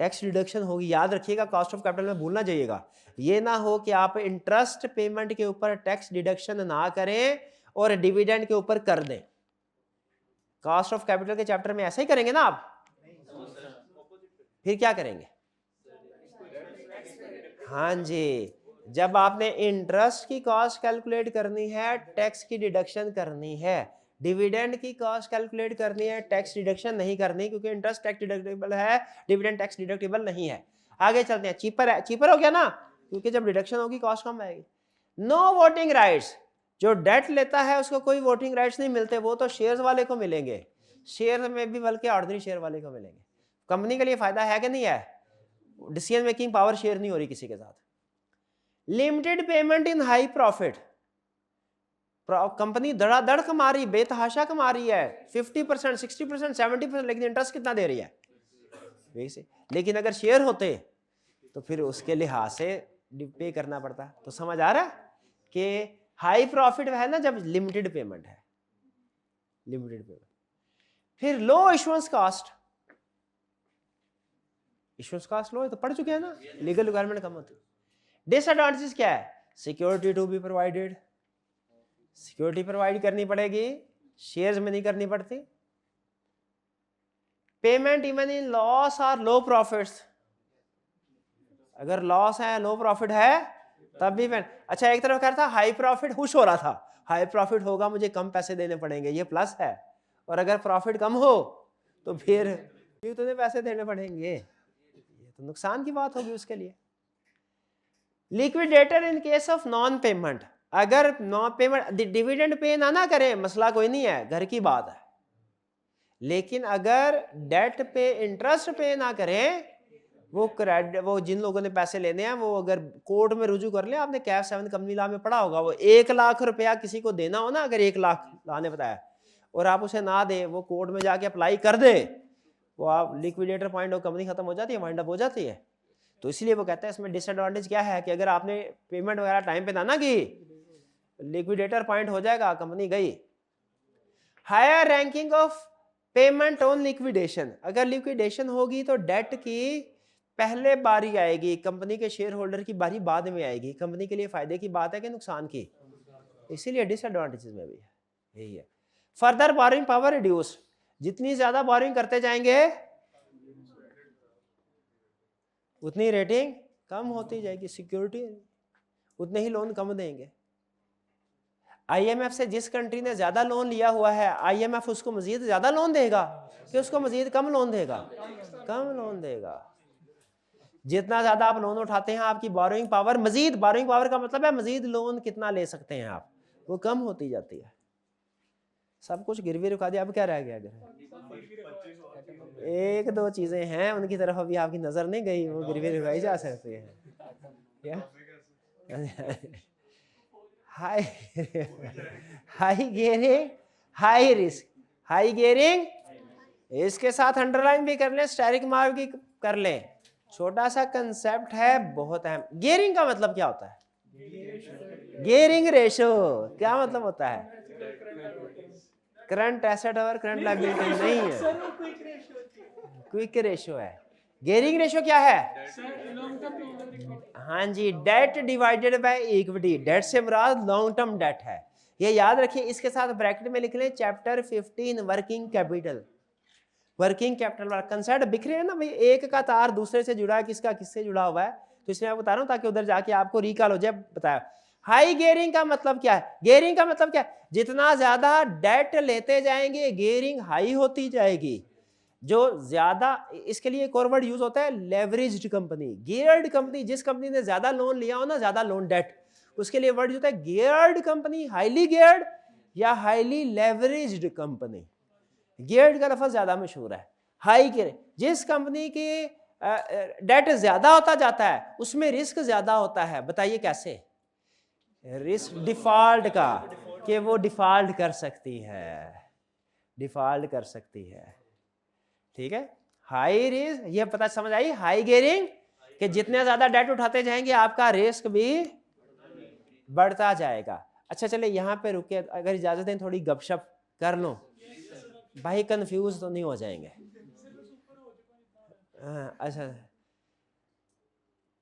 टैक्स डिडक्शन होगी। याद रखिएगा, कॉस्ट ऑफ कैपिटल में भूलना जाइएगा। ये ना हो कि आप इंटरेस्ट पेमेंट के ऊपर टैक्स डिडक्शन ना करें और डिविडेंड के ऊपर कर दें। कॉस्ट ऑफ कैपिटल के चैप्टर में ऐसा ही करेंगे ना आप? फिर क्या करेंगे? हाँ जी, जब आपने इंटरेस्ट की कॉस्ट कैलकुलेट करनी है, टैक्स की डिडक्शन करनी है, डिविडेंड की कॉस्ट कैलकुलेट करनी है, टैक्स डिडक्शन नहीं करनी, क्योंकि इंटरेस्ट टैक्स डिडक्टेबल है, डिविडेंड टैक्स डिडक्टेबल नहीं है। आगे चलते हैं। चीपर है, चीपर हो गया ना, क्योंकि जब डिडक्शन होगी कॉस्ट कम आएगी। No voting rights. जो डेट लेता है उसको कोई वोटिंग राइट्स नहीं मिलते, वो तो शेयर्स वाले को मिलेंगे, शेयर में भी बल्कि ऑर्डिनरी शेयर वाले को मिलेंगे। कंपनी के लिए फायदा है कि नहीं है? डिसीजन मेकिंग पावर शेयर नहीं हो रही किसी के साथ। Limited payment in high profit. Company धड़ाधड़ कमा रही, बेतहाशा कमा रही है, 50%, 60%, 70%, लेकिन इंटरेस्ट कितना दे रही है? वैसे। लेकिन अगर शेयर होते तो फिर उसके लिहाज से पे करना पड़ता। तो समझ आ रहा है कि हाई प्रॉफिट है ना जब लिमिटेड पेमेंट है, लिमिटेड पेमेंट। फिर low issuance cost. Issuance cost low है तो पढ़ चुके हैं ना, लीगल रिक्वायरमेंट कम होती। डिसएडवांटेज क्या है? Security to be provided, security provide करनी पड़ेगी, शेयर्स में नहीं करनी पड़ती। पेमेंट इवन इन लॉस और लो प्रॉफिट्स, अगर लॉस है, लो प्रॉफिट है तब भी पेमेंट। अच्छा, एक तरफ कह रहा था हाई प्रॉफिट, खुश हो रहा था, हाई प्रॉफिट होगा मुझे कम पैसे देने पड़ेंगे, ये प्लस है। और अगर प्रॉफिट कम हो तो फिर तुझे पैसे देने पड़ेंगे, ये तो नुकसान की बात होगी उसके लिए। Liquidator in case of non payment, अगर नॉन पेमेंट डिविडेंड पे ना करें मसला कोई नहीं है, घर की बात है, लेकिन अगर डेट पे इंटरेस्ट पे ना करें, वो जिन लोगों ने पैसे लेने हैं वो अगर कोर्ट में रुजू कर ले, आपने कैफ 7 कंपनी लॉ में पढ़ा होगा, वो 1 लाख रुपया किसी को देना हो ना, अगर 1 लाख लॉ ने बताया और आप उसे ना दे, वो कोर्ट में जाके अप्लाई कर दे, वो आप लिक्विडेटर पॉइंट और कंपनी खत्म हो जाती है, वाइंड अप हो जाती है। तो इसलिए वो कहते हैं इसमें डिसएडवांटेज क्या है कि अगर आपने पेमेंट वगैरह टाइम पे ना की, लिक्विडेटर पॉइंट हो जाएगा, कंपनी गई। Higher ranking of payment on liquidation, अगर लिक्विडेशन होगी तो डेट की पहले बारी आएगी, कंपनी के शेयर होल्डर की बारी बाद में आएगी। कंपनी के लिए फायदे की बात है कि नुकसान की? इसीलिए डिसएडवांटेजेस में भी है, यही है। फर्दर बोरोइंग पावर रिड्यूस, जितनी ज्यादा बोरोइंग करते जाएंगे उतनी रेटिंग कम होती जाएगी, सिक्योरिटी उतने ही लोन कम देंगे। आईएमएफ से जिस कंट्री ने ज्यादा लोन लिया हुआ है, आईएमएफ उसको मजीद ज्यादा लोन देगा कि उसको मजीद कम लोन देगा? कम लोन देगा। जितना ज्यादा आप लोन उठाते हैं, आपकी बोरोइंग पावर, मजीद बोरोइंग पावर का मतलब है मजीद लोन कितना ले सकते हैं आप, वो कम होती जाती है। सब कुछ गिरवी रखा दिया, अब क्या रह गया? एक दो चीजें हैं उनकी तरफ अभी आपकी नजर नहीं गई, वो गिरवी रखाई जा सकती है। क्या? High high gearing, high risk, high gearing, इसके साथ अंडरलाइन भी कर लें, स्टेरिक मार्क भी कर लें, छोटा सा कंसेप्ट है, बहुत अहम। गियरिंग का मतलब क्या होता है? गियरिंग रेशो क्या मतलब होता है? करंट एसेट और करंट लायबिलिटी नहीं है, क्विक रेशो है। गियरिंग रेशो क्या है? हाँ जी, debt divided by equity, debt से मुराद लॉन्ग टर्म डेट है, ये याद रखिए। इसके साथ ब्रैकेट में लिख लें chapter 15 working capital. Working capital वाला कंसेप्ट बिखरे है ना भाई, एक का तार दूसरे से जुड़ा है, किसका किससे जुड़ा हुआ है, तो इसलिए मैं बता रहा हूं ताकि उधर जाके आपको रिकॉल हो जाए। बताया हाई गियरिंग का मतलब क्या है? गियरिंग का मतलब क्या है? जितना ज्यादा डेट लेते जाएंगे गियरिंग हाई होती जाएगी। जो ज्यादा, इसके लिए एक और वर्ड यूज होता है लेवरेज्ड कंपनी, गियर्ड कंपनी। जिस कंपनी ने ज्यादा लोन लिया हो ना, ज्यादा लोन डेट, उसके लिए वर्ड होता है गियर्ड कंपनी, हाईली गियर्ड या हाईली लेवरेज्ड कंपनी। गियर्ड का लफ्ज ज्यादा मशहूर है। हाई गियर, जिस कंपनी की डेट ज्यादा होता जाता है उसमें रिस्क ज्यादा होता है। बताइए कैसे? रिस्क डिफॉल्ट का, कि वो डिफॉल्ट कर सकती है, डिफॉल्ट कर सकती है। ठीक है, हाई रिस्क, ये पता समझ आई? हाई गियरिंग कि जितने ज्यादा डेट उठाते जाएंगे आपका रिस्क भी बढ़ता जाएगा। अच्छा चले यहाँ पे रुके, अगर इजाजत दें थोड़ी गपशप कर लो भाई, कंफ्यूज तो नहीं हो जाएंगे। अच्छा,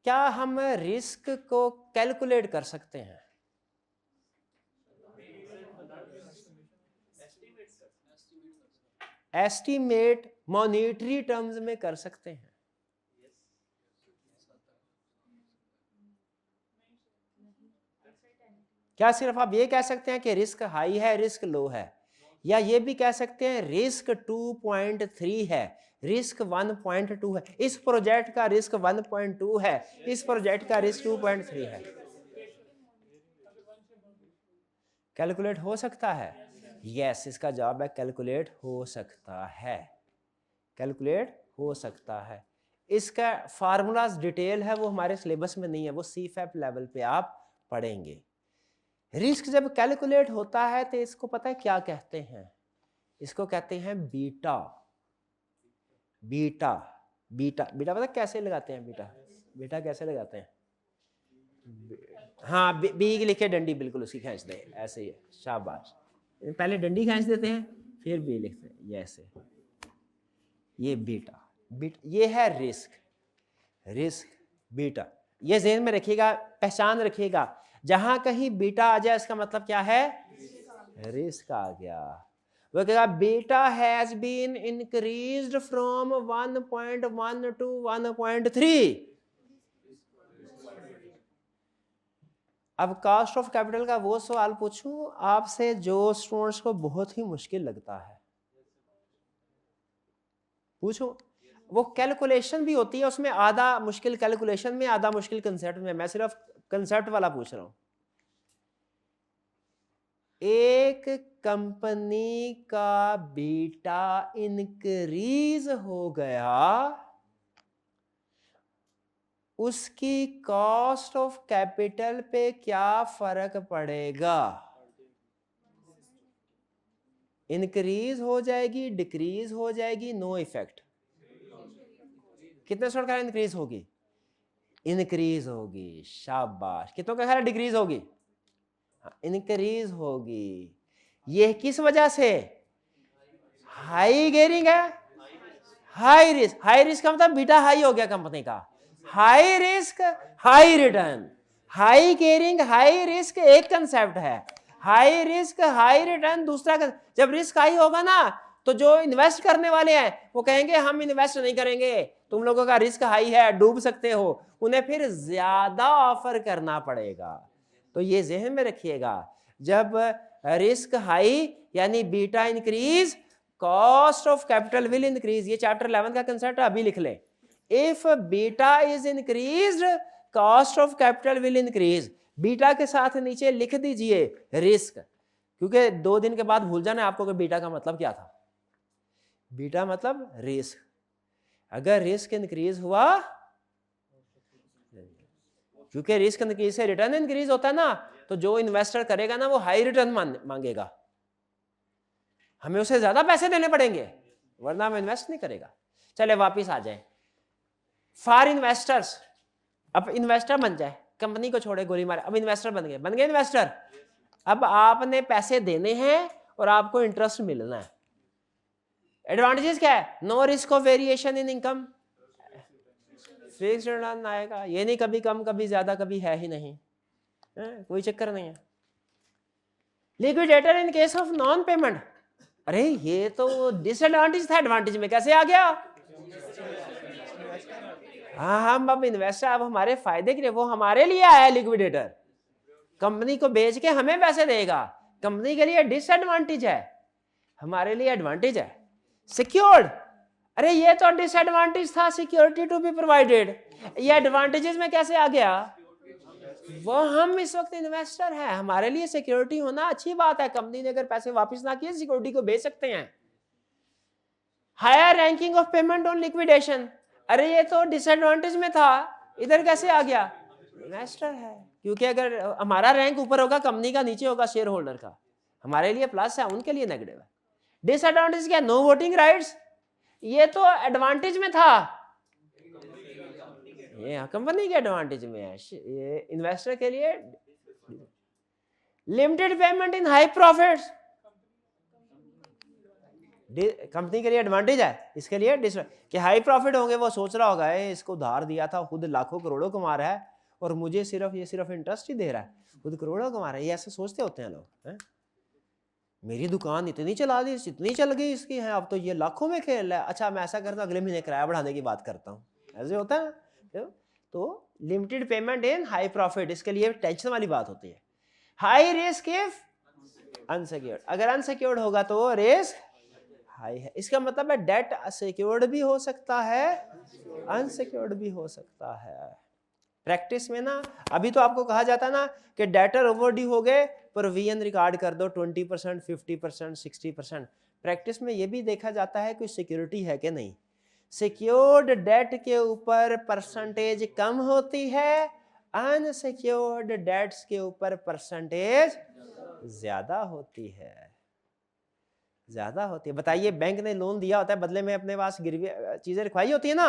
क्या हम रिस्क को कैलकुलेट कर सकते हैं? एस्टीमेट मॉनेटरी टर्म्स में कर सकते हैं। क्या सिर्फ आप ये कह सकते हैं कि रिस्क हाई है, रिस्क लो है, या ये भी कह सकते हैं रिस्क 2.3 है, रिस्क 1.2 है, इस प्रोजेक्ट का रिस्क 1.2 है, इस प्रोजेक्ट का रिस्क 2.3 है? कैलकुलेट हो सकता है? यस, इसका जवाब है कैलकुलेट हो सकता है, कैलकुलेट हो सकता है। इसका फार्मूलाज डिटेल है, वो हमारे सिलेबस में नहीं है, वो सीफैप लेवल पे आप पढ़ेंगे। रिस्क जब कैलकुलेट होता है तो इसको पता है क्या कहते हैं? इसको कहते हैं बीटा। बीटा बीटा बीटा पता कैसे लगाते हैं? बीटा बीटा कैसे लगाते हैं? हाँ, बी की लिखे डंडी, बिल्कुल उसकी खींच दे, ऐसे ही है, शाबाश। पहले डंडी खींच देते हैं फिर बी लिखते हैं, ये ऐसे। ये बीटा, ये है रिस्क, रिस्क बीटा। ये ज़हन में रखिएगा, पहचान रखिएगा, जहां कहीं बीटा आ जाए इसका मतलब क्या है, रिस्क आ गया। वो कहेगा beta has been increased from 1.1 to 1.3। अब कॉस्ट ऑफ कैपिटल का वो सवाल पूछूं आपसे जो स्टूडेंट्स को बहुत ही मुश्किल लगता है, पूछो। वो कैलकुलेशन भी होती है, उसमें आधा मुश्किल कैलकुलेशन में, आधा मुश्किल कंसेप्ट में, मैं सिर्फ कंसेप्ट वाला पूछ रहा हूं। एक कंपनी का बीटा इंक्रीज हो गया, उसकी कॉस्ट ऑफ कैपिटल पे क्या फर्क पड़ेगा? इंक्रीज हो जाएगी, डिक्रीज हो जाएगी, नो इफेक्ट। कितने स्टूडेंट कह रहे हैं इंक्रीज होगी? इंक्रीज होगी, शाबाश। कितनों का कह रहा है डिक्रीज होगी? इंक्रीज होगी। ये किस वजह से? हाई गेयरिंग है, हाई रिस्क। हाई रिस्क का मतलब बीटा हाई हो गया कंपनी का, high risk high return. High gearing high risk एक कंसेप्ट है, हाई रिस्क हाई रिटर्न दूसरा। जब रिस्क हाई होगा ना तो जो इन्वेस्ट करने वाले हैं वो कहेंगे हम इन्वेस्ट नहीं करेंगे, तुम लोगों का रिस्क हाई है, डूब सकते हो, उन्हें फिर ज्यादा ऑफर करना पड़ेगा। तो ये जहन में रखिएगा, जब रिस्क हाई यानी beta increase, cost of capital will increase. ये चैप्टर 11 का कंसेप्ट अभी लिख लें। If beta is increased, cost of capital will increase. Beta के साथ नीचे लिख दीजिए रिस्क, क्योंकि 2 दिन के बाद भूल जाना आपको कि बीटा का मतलब क्या था। बीटा मतलब रिस्क। अगर रिस्क इंक्रीज हुआ, क्योंकि रिस्क इंक्रीज से रिटर्न इंक्रीज होता है ना, तो जो इन्वेस्टर करेगा ना वो हाई रिटर्न मांगेगा, हमें उसे ज्यादा पैसे देने पड़ेंगे, वरना हम इन्वेस्ट नहीं करेगा। चले वापिस आ जाए। फॉर इन्वेस्टर्स, अब इन्वेस्टर बन जाए, कंपनी को छोड़े गोली मारे, अब इन्वेस्टर बन गए इन्वेस्टर। अब आपने पैसे देने हैं और आपको इंटरेस्ट मिलना है। एडवांटेजेस क्या है? No risk of variation in income, fixed return आएगा, ये नहीं कभी कम कभी ज्यादा, कभी है ही नहीं, कोई चक्कर नहीं है। Liquidator in case of non payment, अरे ये तो डिसएडवांटेज था, एडवांटेज में कैसे आ गया? हाँ, हम अब इन्वेस्टर, अब हमारे फायदे के लिए, वो हमारे लिए आया है लिक्विडेटर, कंपनी को बेच के हमें पैसे देगा। कंपनी के लिए डिसएडवांटेज है, हमारे लिए एडवांटेज है। सिक्योर्ड, अरे ये तो डिसएडवांटेज था, सिक्योरिटी टू बी प्रोवाइडेड, ये एडवांटेजेस में कैसे आ गया? वो हम इस वक्त इन्वेस्टर हैं, हमारे लिए सिक्योरिटी होना अच्छी बात है। कंपनी ने अगर पैसे वापस ना किए, सिक्योरिटी को बेच सकते हैं। Higher ranking of payment on liquidation, अरे ये तो डिसएडवांटेज में था, इधर कैसे आ गया? इन्वेस्टर है, क्योंकि अगर हमारा रैंक ऊपर होगा, कंपनी का नीचे होगा, शेयर होल्डर का, हमारे लिए प्लस है, उनके लिए नेगेटिव है। डिसएडवांटेज क्या? नो वोटिंग राइट्स, ये तो एडवांटेज में था, ये कंपनी के एडवांटेज में है, ये इन्वेस्टर के लिए। Limited payment in high profits, company के लिए एडवांटेज है, इसके लिए कि हाई प्रॉफिट होंगे। वो सोच रहा होगा इसको उधार दिया था, खुद लाखों करोड़ों कमा रहा है और मुझे ये सिर्फ इंटरेस्ट ही दे रहा है, खुद करोड़ों कमा रहा है, ये ऐसे सोचते होते हैं लोग, हैं? मेरी दुकान इतनी चला दी, इतनी चल गई इसकी है, अब तो ये लाखों में खेल रहा है, अच्छा मैं ऐसा करता हूँ, अगले महीने किराया बढ़ाने की बात करता हूँ, ऐसे होता है। तो limited payment in high profit, इसके लिए टेंशन वाली बात होती है। हाई रिस्क इफ अनसिक्योर्ड, अगर अनसिक्योर्ड होगा तो रिस्क हाई है, इसका मतलब है डेट सिक्योर्ड भी हो सकता है, अनसिक्योर्ड भी हो सकता है। प्रैक्टिस में ना, अभी तो आपको कहा जाता है ना कि डेटर ओवरड्यू हो गए, प्रोविजन रिकॉर्ड कर दो 20%, 50%, 60%। प्रैक्टिस में ये भी देखा जाता है कि सिक्योरिटी है कि नहीं। सिक्योर्ड डेट के ऊपर परसेंटेज कम होती है, अनसिक्योर्ड डेट्स के ऊपर परसेंटेज ज्यादा होती है, ज्यादा होती है। बताइए, बैंक ने लोन दिया होता है, बदले में अपने पास गिरवी चीजें रखवाई होती है ना,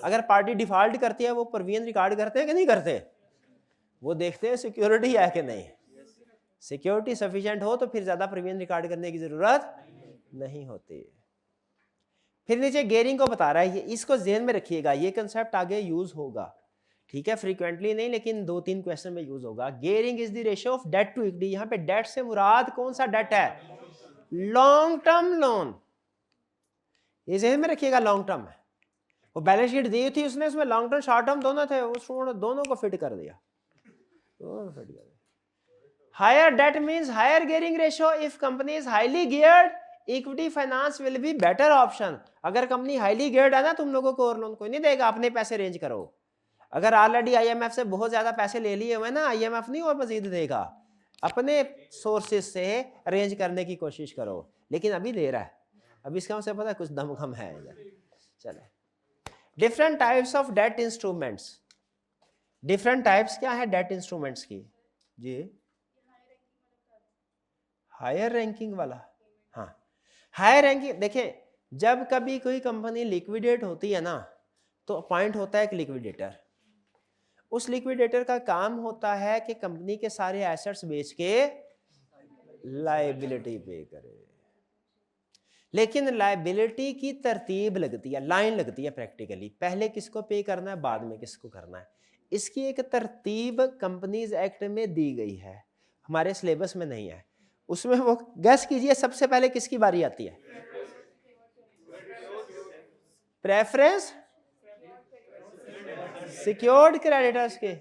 अगर पार्टी डिफॉल्ट करती है, वो प्रोविजन रिकॉर्ड करते हैं कि नहीं करते? वो देखते हैं सिक्योरिटी है कि नहीं, सिक्योरिटी सफिशिएंट हो तो फिर ज्यादा प्रोविजन रिकॉर्ड करने की जरूरत नहीं होती। फिर नीचे गेयरिंग को बता रहा है, ये इसको ध्यान में रखिएगा, ये कंसेप्ट आगे यूज होगा, ठीक है, फ्रीक्वेंटली नहीं लेकिन 2-3 क्वेश्चन में यूज होगा। Gearing is the ratio of debt to equity. यहाँ पे डेट से मुराद कौन सा डेट है? Long term loan. ये ज़हन में रखिएगा, लॉन्ग टर्म है। वो बैलेंस शीट दी थी उसने, उसमें लॉन्ग टर्म शॉर्ट टर्म दोनों थे, उसने दोनों को फिट कर दिया, दोनों फिट कर दिया। Higher debt means higher gearing ratio. If company is highly geared, equity finance will be better option. अगर कंपनी हाईली गियर्ड है ना, तुम लोगों को और लोन कोई नहीं देगा, अपने पैसे अरेंज करो। अगर ऑलरेडी आईएमएफ से बहुत ज्यादा पैसे ले लिए हुए ना, आईएमएफ नहीं और मजीद देगा, अपने सोर्सेज से अरेंज करने की कोशिश करो। लेकिन अभी दे रहा है, अभी इसका मुझे पता है कुछ दम कम है इधर। चले, different types of debt instruments. Different types क्या है डेट इंस्ट्रूमेंट्स की? जी, हायर रैंकिंग वाला। हाँ, हायर रैंकिंग देखें, जब कभी कोई कंपनी लिक्विडेट होती है ना, तो अपॉइंट होता है एक लिक्विडेटर। उस लिक्विडेटर का काम होता है कि कंपनी के सारे एसेट्स बेच के लायबिलिटी पे करे। लेकिन लायबिलिटी की तरतीब लगती है, लाइन लगती है प्रैक्टिकली, पहले किसको पे करना है, बाद में किसको करना है। इसकी एक तरतीब कंपनीज एक्ट में दी गई है, हमारे सिलेबस में नहीं है। उसमें वो गैस कीजिए सबसे पहले किसकी बारी आती है? प्रेफरेंस सिक्योर्ड क्रेडिटर्स के,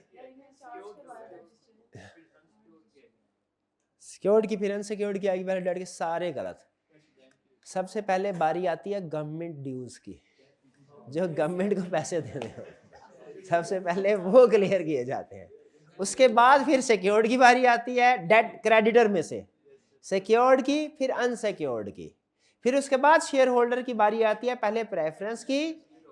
सिक्योर्ड की, फिर अनसिक्योर्ड की आएगी, पहले डेट के, सारे गलत। सबसे पहले बारी आती है गवर्नमेंट ड्यूज की, जो गवर्नमेंट को पैसे देने हैं, सबसे पहले वो क्लियर किए जाते हैं। उसके बाद फिर सिक्योर्ड की बारी आती है, डेट क्रेडिटर में से सिक्योर्ड की, फिर अनसिक्योर्ड की, फिर उसके बाद शेयर होल्डर की बारी आती है, पहले प्रेफरेंस की,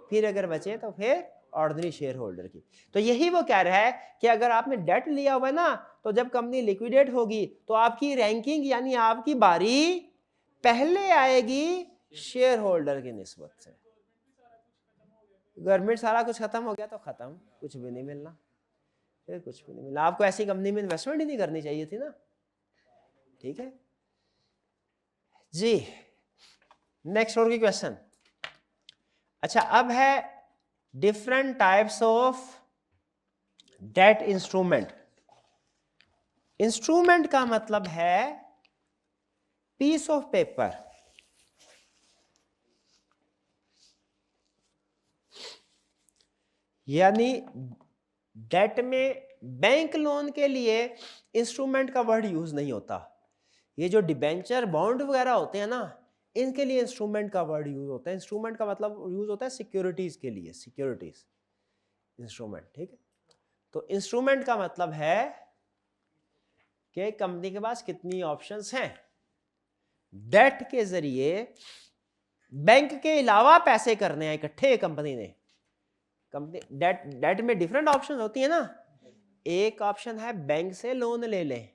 फिर अगर बचे तो फिर ऑर्डिनरी शेयर होल्डर की। तो यही वो कह रहा है कि अगर आपने डेट लिया हुआ है ना, तो जब कंपनी लिक्विडेट होगी तो आपकी रैंकिंग यानी आपकी बारी पहले आएगी शेयर होल्डर की निस्बत से। गवर्नमेंट सारा कुछ खत्म हो गया तो खत्म, कुछ भी नहीं मिलना, फिर कुछ भी नहीं मिलना। आपको ऐसी कंपनी में इन्वेस्टमेंट ही नहीं करनी चाहिए थी ना। ठीक है जी, नेक्स्ट और की क्वेश्चन। अच्छा, अब है different types of debt instrument. Instrument का मतलब है पीस ऑफ पेपर, यानी डेट में बैंक लोन के लिए इंस्ट्रूमेंट का वर्ड यूज नहीं होता। ये जो डिबेंचर बॉन्ड वगैरह होते हैं ना, इनके लिए इंस्ट्रूमेंट का वर्ड यूज होता है। इंस्ट्रूमेंट का मतलब यूज होता है सिक्योरिटीज के लिए, सिक्योरिटीज इंस्ट्रूमेंट। ठीक है, तो इंस्ट्रूमेंट का मतलब है कि कंपनी के पास कितनी ऑप्शंस हैं डेट के जरिए बैंक के अलावा पैसे करने हैं इकट्ठे कंपनी ने। कंपनी डेट में डिफरेंट ऑप्शन होती है ना। एक ऑप्शन है बैंक से लोन ले लें,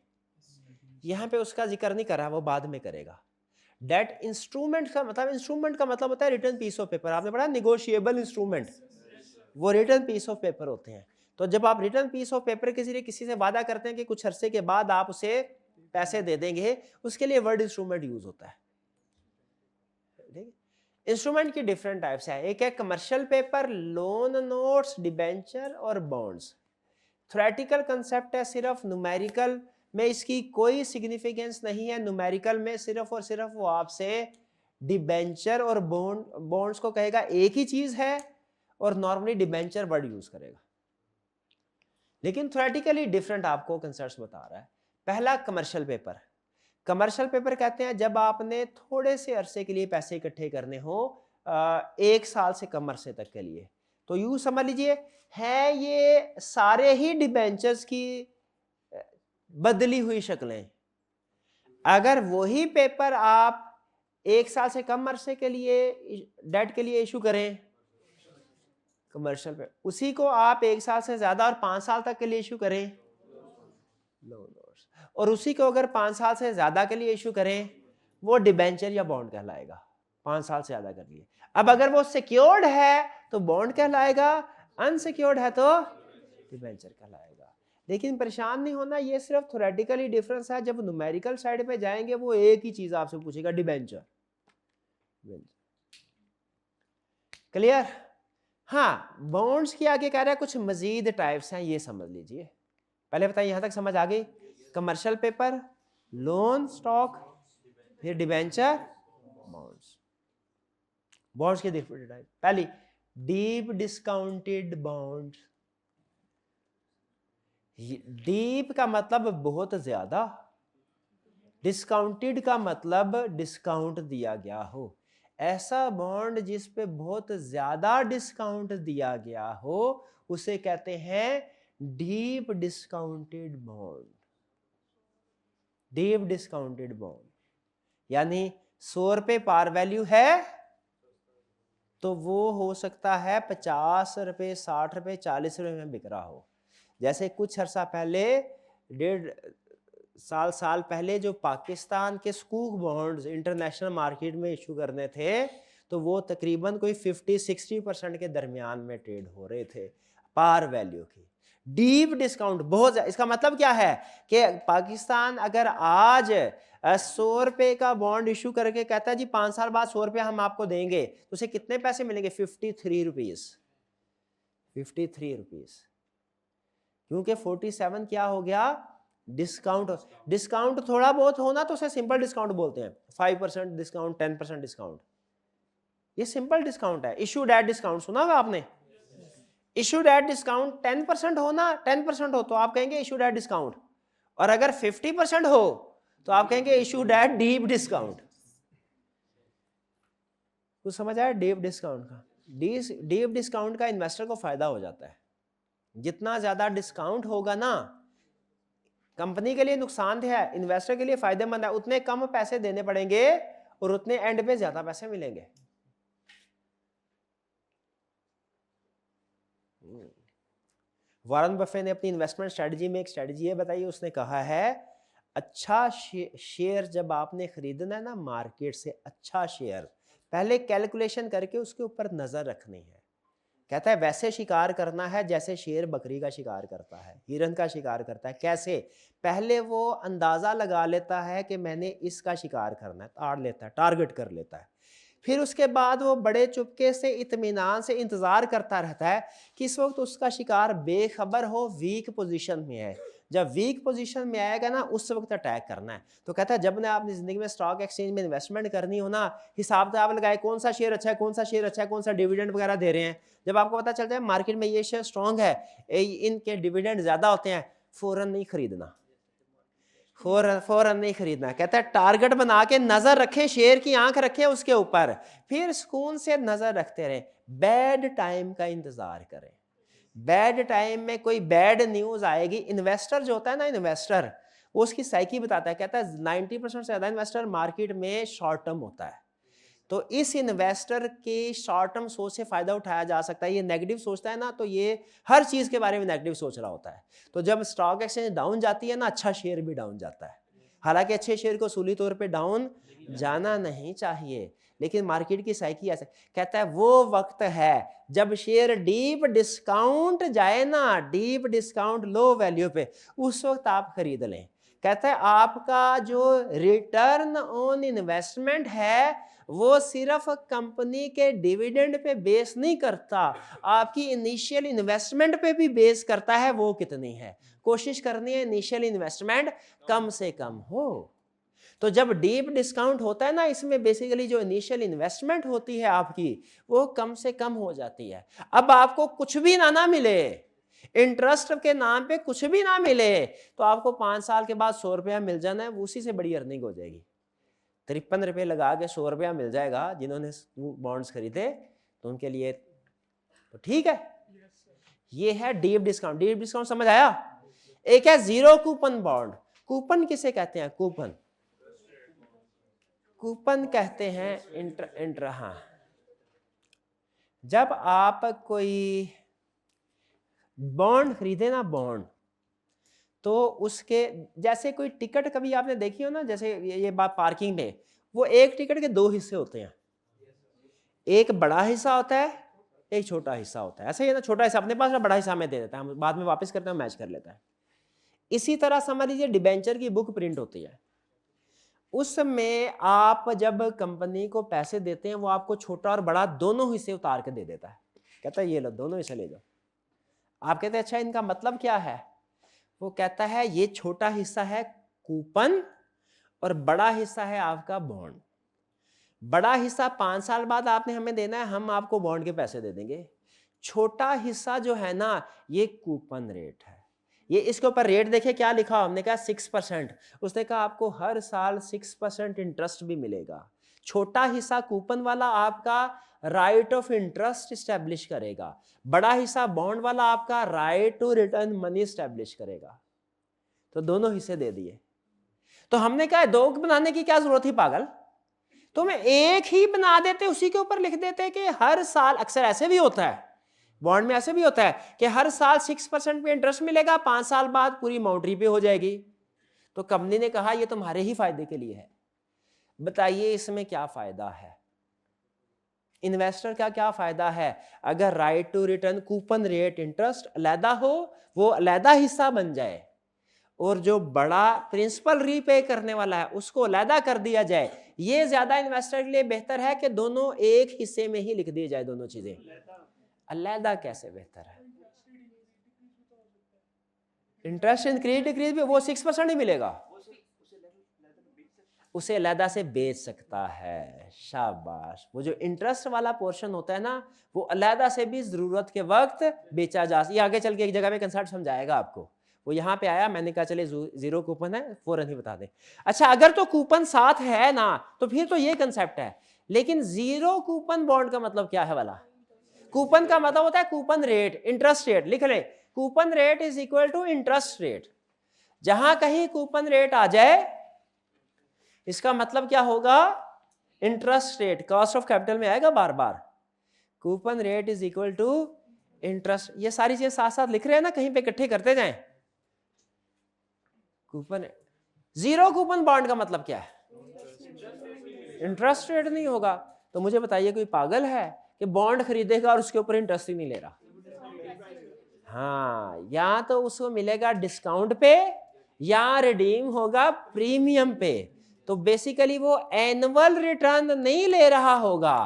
यहां पे उसका जिक्र नहीं कर रहा, वो बाद में करेगा। डेट इंस्ट्रूमेंट का मतलब, इंस्ट्रूमेंट का मतलब होता है रिटर्न पीस ऑफ पेपर। आपने पढ़ा निगोशिएबल इंस्ट्रूमेंट, वो रिटर्न पीस ऑफ पेपर होते हैं। तो जब आप रिटर्न पीस ऑफ पेपर के जरिए किसी से वादा करते हैं कि कुछ अरसे के बाद आप उसे पैसे दे देंगे, उसके लिए वर्ड इंस्ट्रूमेंट यूज होता है। इंस्ट्रूमेंट की डिफरेंट टाइप्स है। एक है commercial paper, loan, notes, debenture और बॉन्ड्स। थ्योरेटिकल कंसेप्ट है, सिर्फ न्यूमेरिकल में इसकी कोई सिग्निफिकेंस नहीं है। न्यूमेरिकल में सिर्फ और सिर्फ वो आपसे डिबेंचर और बॉन्ड्स को कहेगा एक ही चीज है, और नॉर्मली डिबेंचर वर्ड यूज करेगा। लेकिन थ्योरेटिकली डिफरेंट आपको कंसेप्ट्स बता रहा है। पहला कमर्शियल पेपर। कमर्शियल पेपर कहते हैं जब आपने थोड़े से अरसे के लिए पैसे इकट्ठे करने हो, 1 साल से कम अरसे तक के लिए, तो यूं समझ लीजिए है ये सारे ही डिबेंचर्स की बदली हुई शक्लें। अगर वही पेपर आप 1 साल से कम अरसे के लिए डेट के लिए इशू करें, कमर्शियल पेपर, उसी को आप 1 साल से ज्यादा और 5 साल तक के लिए इशू करें, और उसी को अगर 5 साल से ज्यादा के लिए इशू करें, वो डिबेंचर या बॉन्ड कहलाएगा। 5 साल से ज्यादा कर लिए। अब अगर वो सिक्योर्ड है तो बॉन्ड कहलाएगा, अनसिक्योर्ड है तो डिबेंचर कहलाएगा। लेकिन परेशान नहीं होना, ये सिर्फ थ्योरेटिकली डिफरेंस है। जब न्यूमेरिकल साइड पे जाएंगे वो एक ही चीज आपसे पूछेगा, डिबेंचर। क्लियर? हाँ, बॉन्ड्स के आगे कह रहा है कुछ मजीद टाइप्स हैं, ये समझ लीजिए। पहले बताइए यहां तक समझ आ गई? कमर्शियल पेपर, लोन स्टॉक, फिर डिबेंचर, बॉन्ड्स। बॉन्ड्स के डिफरेंट टाइप। पहली डीप डिस्काउंटेड बॉन्ड। डीप का मतलब बहुत ज्यादा, डिस्काउंटेड का मतलब डिस्काउंट दिया गया हो। ऐसा बॉन्ड जिस पे बहुत ज्यादा डिस्काउंट दिया गया हो उसे कहते हैं deep discounted bond. Deep discounted bond यानी 100 रुपये पार वैल्यू है तो वो हो सकता है 50 रुपये, 60 रुपये, 40 रुपये में बिक रहा हो। जैसे कुछ अर्सा पहले, 1.5 साल पहले जो पाकिस्तान के स्कूक बॉन्ड्स इंटरनेशनल मार्केट में इशू करने थे तो वो तकरीबन कोई 50-60% के दरमियान में ट्रेड हो रहे थे पार वैल्यू की। डीप डिस्काउंट बहुत, इसका मतलब क्या है कि पाकिस्तान अगर आज 100 रुपये का बॉन्ड इशू करके कहता है जी 5 साल बाद 100 रुपये हम आपको देंगे, तो उसे कितने पैसे मिलेंगे? 53 रुपीज। 53 रुपीज, क्योंकि 47 क्या हो गया? डिस्काउंट। डिस्काउंट थोड़ा बहुत होना तो उसे सिंपल डिस्काउंट बोलते हैं। 5% डिस्काउंट, 10% डिस्काउंट, ये सिंपल डिस्काउंट है। इशूड एट डिस्काउंट सुना होगा आपने? इशूड एट डिस्काउंट 10% होना, 10% हो तो आप कहेंगे इशूड एट डिस्काउंट, और अगर 50% हो तो आप कहेंगे इशूड एट डीप डिस्काउंट। कुछ समझ आया डीप डिस्काउंट का? डीप डिस्काउंट का इन्वेस्टर को फायदा हो जाता है। जितना ज्यादा डिस्काउंट होगा ना, कंपनी के लिए नुकसान है, इन्वेस्टर के लिए फायदेमंद है। उतने कम पैसे देने पड़ेंगे और उतने एंड पे ज्यादा पैसे मिलेंगे। वॉरेन बफे ने अपनी इन्वेस्टमेंट स्ट्रेटजी में एक स्ट्रेटजी है बताइए, उसने कहा है अच्छा शेयर जब आपने खरीदना है ना मार्केट से, अच्छा शेयर पहले कैलकुलेशन करके उसके ऊपर नजर रखनी है। कहता है वैसे शिकार करना है जैसे शेर बकरी का शिकार करता है, हिरन का शिकार करता है। कैसे? पहले वो अंदाजा लगा लेता है कि मैंने इसका शिकार करना है, ताड़ लेता है, टारगेट कर लेता है। फिर उसके बाद वो बड़े चुपके से इत्मीनान से इंतजार करता रहता है कि इस वक्त उसका शिकार बेखबर हो, वीक पोजीशन में है। जब वीक पोजीशन में आएगा ना उस वक्त अटैक करना है। तो कहता है जब ने आपने जिंदगी में स्टॉक एक्सचेंज में इन्वेस्टमेंट करनी हो ना, हिसाब किताब लगाए कौन सा शेयर अच्छा है, कौन सा शेयर अच्छा है, कौन सा डिविडेंड वगैरह दे रहे हैं। जब आपको पता चल जाए मार्केट में ये शेयर स्ट्रांग है, इनके डिविडेंड ज्यादा होते हैं, फौरन नहीं खरीदना, फौरन नहीं खरीदना। कहता है टारगेट बना के नजर रखें, शेयर की आंख रखें उसके ऊपर, फिर सुकून से नजर रखते रहें। बैड टाइम का इंतजार करें। बैड टाइम में कोई बैड न्यूज आएगी, इन्वेस्टर जो होता है ना, इन्वेस्टर वो उसकी साइकी बताता है। कहता है 90% से ज्यादा इन्वेस्टर मार्केट में शॉर्ट टर्म होता है। तो इस इन्वेस्टर के शॉर्ट टर्म सोच से फायदा उठाया जा सकता है। ये नेगेटिव सोचता है ना तो ये हर चीज के बारे में नेगेटिव सोच रहा होता है। तो जब स्टॉक एक्सचेंज डाउन जाती है ना, अच्छा शेयर भी डाउन जाता है। हालांकि अच्छे शेयर को सूली तौर पे डाउन जाना नहीं चाहिए, लेकिन मार्केट की साइकी ऐसे कहता है वो वक्त है जब शेयर डीप डिस्काउंट जाए ना, डीप डिस्काउंट लो वैल्यू पे, उस वक्त आप खरीद लें। कहता है आपका जो रिटर्न ऑन इन्वेस्टमेंट है वो सिर्फ कंपनी के डिविडेंड पे बेस नहीं करता, आपकी इनिशियल इन्वेस्टमेंट पे भी बेस करता है। वो कितनी है? कोशिश करनी है इनिशियल इन्वेस्टमेंट कम से कम हो। तो जब डीप डिस्काउंट होता है ना, इसमें बेसिकली जो इनिशियल इन्वेस्टमेंट होती है आपकी वो कम से कम हो जाती है। अब आपको कुछ भी ना मिले, इंटरेस्ट के नाम पे कुछ भी ना मिले, तो आपको 5 साल के बाद 100 रुपया मिल जाना है, उसी से बड़ी अर्निंग हो जाएगी। 53 रुपये लगा के 100 रुपया मिल जाएगा जिन्होंने बॉन्ड्स खरीदे, तो उनके लिए तो ठीक है। ये है डीप डिस्काउंट। डीप डिस्काउंट समझ आया? एक है जीरो कूपन बॉन्ड। कूपन किसे कहते हैं? कूपन, कूपन कहते हैं हाँ, जब आप कोई बॉन्ड खरीदे ना, बॉन्ड, तो उसके जैसे कोई टिकट कभी आपने देखी हो ना, जैसे ये बात पार्किंग में, वो एक टिकट के 2 हिस्से होते हैं, एक बड़ा हिस्सा होता है, एक छोटा हिस्सा होता है। ऐसा ही है ना, छोटा हिस्सा अपने पास, बड़ा हिस्सा हमें दे देता है, हम बाद में वापस करते हैं, मैच कर लेता है। इसी तरह समझ लीजिए डिबेंचर की बुक प्रिंट होती है, उसमें आप जब कंपनी को पैसे देते हैं वो आपको छोटा और बड़ा दोनों हिस्से उतार के दे देता है। कहता है ये लो दोनों हिस्से ले जाओ। आप कहते हैं अच्छा इनका मतलब क्या है? वो कहता है ये छोटा हिस्सा है कूपन और बड़ा हिस्सा है आपका बॉन्ड। बड़ा हिस्सा 5 साल बाद आपने हमें देना है, हम आपको बॉन्ड के पैसे दे देंगे। छोटा हिस्सा जो है ना ये कूपन रेट है। ये इसके ऊपर रेट देखे क्या लिखा, हमने कहा 6%। उसने कहा आपको हर साल 6% इंटरेस्ट भी मिलेगा। छोटा हिस्सा कूपन वाला आपका राइट ऑफ इंटरेस्ट स्टैब्लिश करेगा, बड़ा हिस्सा बॉन्ड वाला आपका right to return money establish करेगा। तो दोनों हिस्से दे दिए। तो हमने कहा दो बनाने की क्या जरूरत थी पागल, तो मैं एक ही बना देते, उसी के ऊपर लिख देते कि हर साल, अक्सर ऐसे भी होता है बॉन्ड में, ऐसे भी होता है कि हर साल 6% पे इंटरेस्ट मिलेगा, 5 साल बाद पूरी अमाउंट रीपे हो जाएगी। तो कंपनी ने कहा ये तुम्हारे ही फायदे के लिए है। बताइए इसमें क्या फायदा है, इन्वेस्टर का क्या फायदा है? अगर right to return coupon rate interest अलहदा हो, वो अलहदा हिस्सा बन जाए, और जो बड़ा प्रिंसिपल रीपे करने वाला है उसको अलहदा कर दिया जाए, ये ज्यादा इन्वेस्टर के लिए बेहतर है कि दोनों एक हिस्से में ही लिख दी जाए दोनों चीजें। अलहदा कैसे बेहतर है? इंटरेस्ट इंक्रीज डिक्रीज भी वो 6% ही मिलेगा, उसे अलहदा से बेच सकता है। शाबाश। वो जो इंटरेस्ट वाला पोर्शन होता है ना, वो अलहदा से भी जरूरत के वक्त बेचा जा सकता है। ये आगे चल के एक जगह पे कंसेप्ट समझाएगा आपको, वो यहाँ पे आया, मैंने कहा चले जीरो कूपन है फौरन ही बता दें। अच्छा अगर तो कूपन साथ है ना तो फिर तो ये कंसेप्ट है, लेकिन जीरो कूपन बॉन्ड का मतलब क्या है वाला? कूपन का मतलब होता है कूपन रेट, इंटरेस्ट रेट। लिख लें, coupon rate is equal to interest rate. जहां कहीं कूपन रेट आ जाए इसका मतलब क्या होगा? Interest rate, cost of capital में आएगा बार बार। Coupon rate is equal to interest. ये सारी चीजें साथ साथ लिख रहे हैं ना, कहीं पे इकट्ठे करते जाएं। कूपन, जीरो कूपन बॉन्ड का मतलब क्या है? इंटरेस्ट रेट नहीं होगा। तो मुझे बताइए कोई पागल है कि बॉन्ड खरीदेगा और उसके ऊपर इंटरेस्ट ही नहीं ले रहा? हाँ, या तो उसको मिलेगा डिस्काउंट पे या रिडीम होगा प्रीमियम पे। तो बेसिकली वो एनुअल रिटर्न नहीं ले रहा होगा,